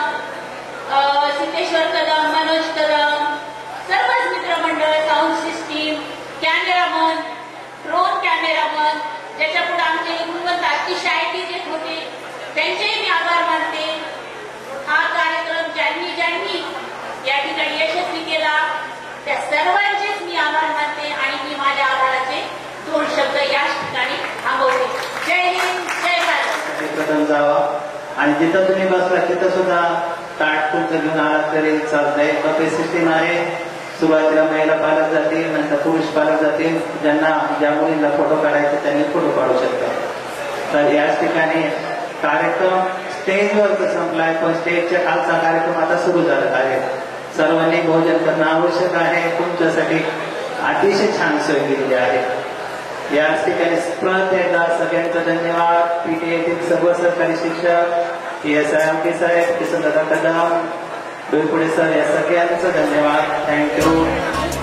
सिद्धेश्वर कदम, मनोज कदम, सर्वच मित्रमंडळ, sound system, cameraman, drone cameraman, ज्याच्या पुढे आमचे गुणवंत अतिशय आयटी जे होते, त्यांचेही मी आभार मानते. हा कार्यक्रम ज्यांनी या ठिकाणी यशस्वी केला त्या सर्वांचेच मी आभार मानते आणि मी माझ्या आभाराचे 2 शब्द याच ठिकाणी थांबवते. जय हिंद, जय भारत. प्रथम जावा आणि जिथं तुम्ही बसला तिथं सुद्धा ताट तुमचं घेऊन आलात तरी चालतंय. बफे सिस्टीम आहे. सुरुवातीला महिला पालक जातील, नंतर पुरुष पालक जातील. ज्या मुलींना फोटो काढायचे त्यांनी फोटो काढू शकतात. तर याच ठिकाणी कार्यक्रम स्टेजवर संपलाय, पण स्टेजच्या खालचा कार्यक्रम आता सुरू झाला आहे. सर्वांनी भोजन करणं आवश्यक आहे. तुमच्यासाठी अतिशय छान सोय केलेली आहे. याच ठिकाणी परत एकदा सगळ्यांचं धन्यवाद. पीटी येथील सर्व सहकारी शिक्षक, PSI साहेब, किसन दादा कदम, डोईपुढे सर, या सगळ्यांचं धन्यवाद. थँक्यू.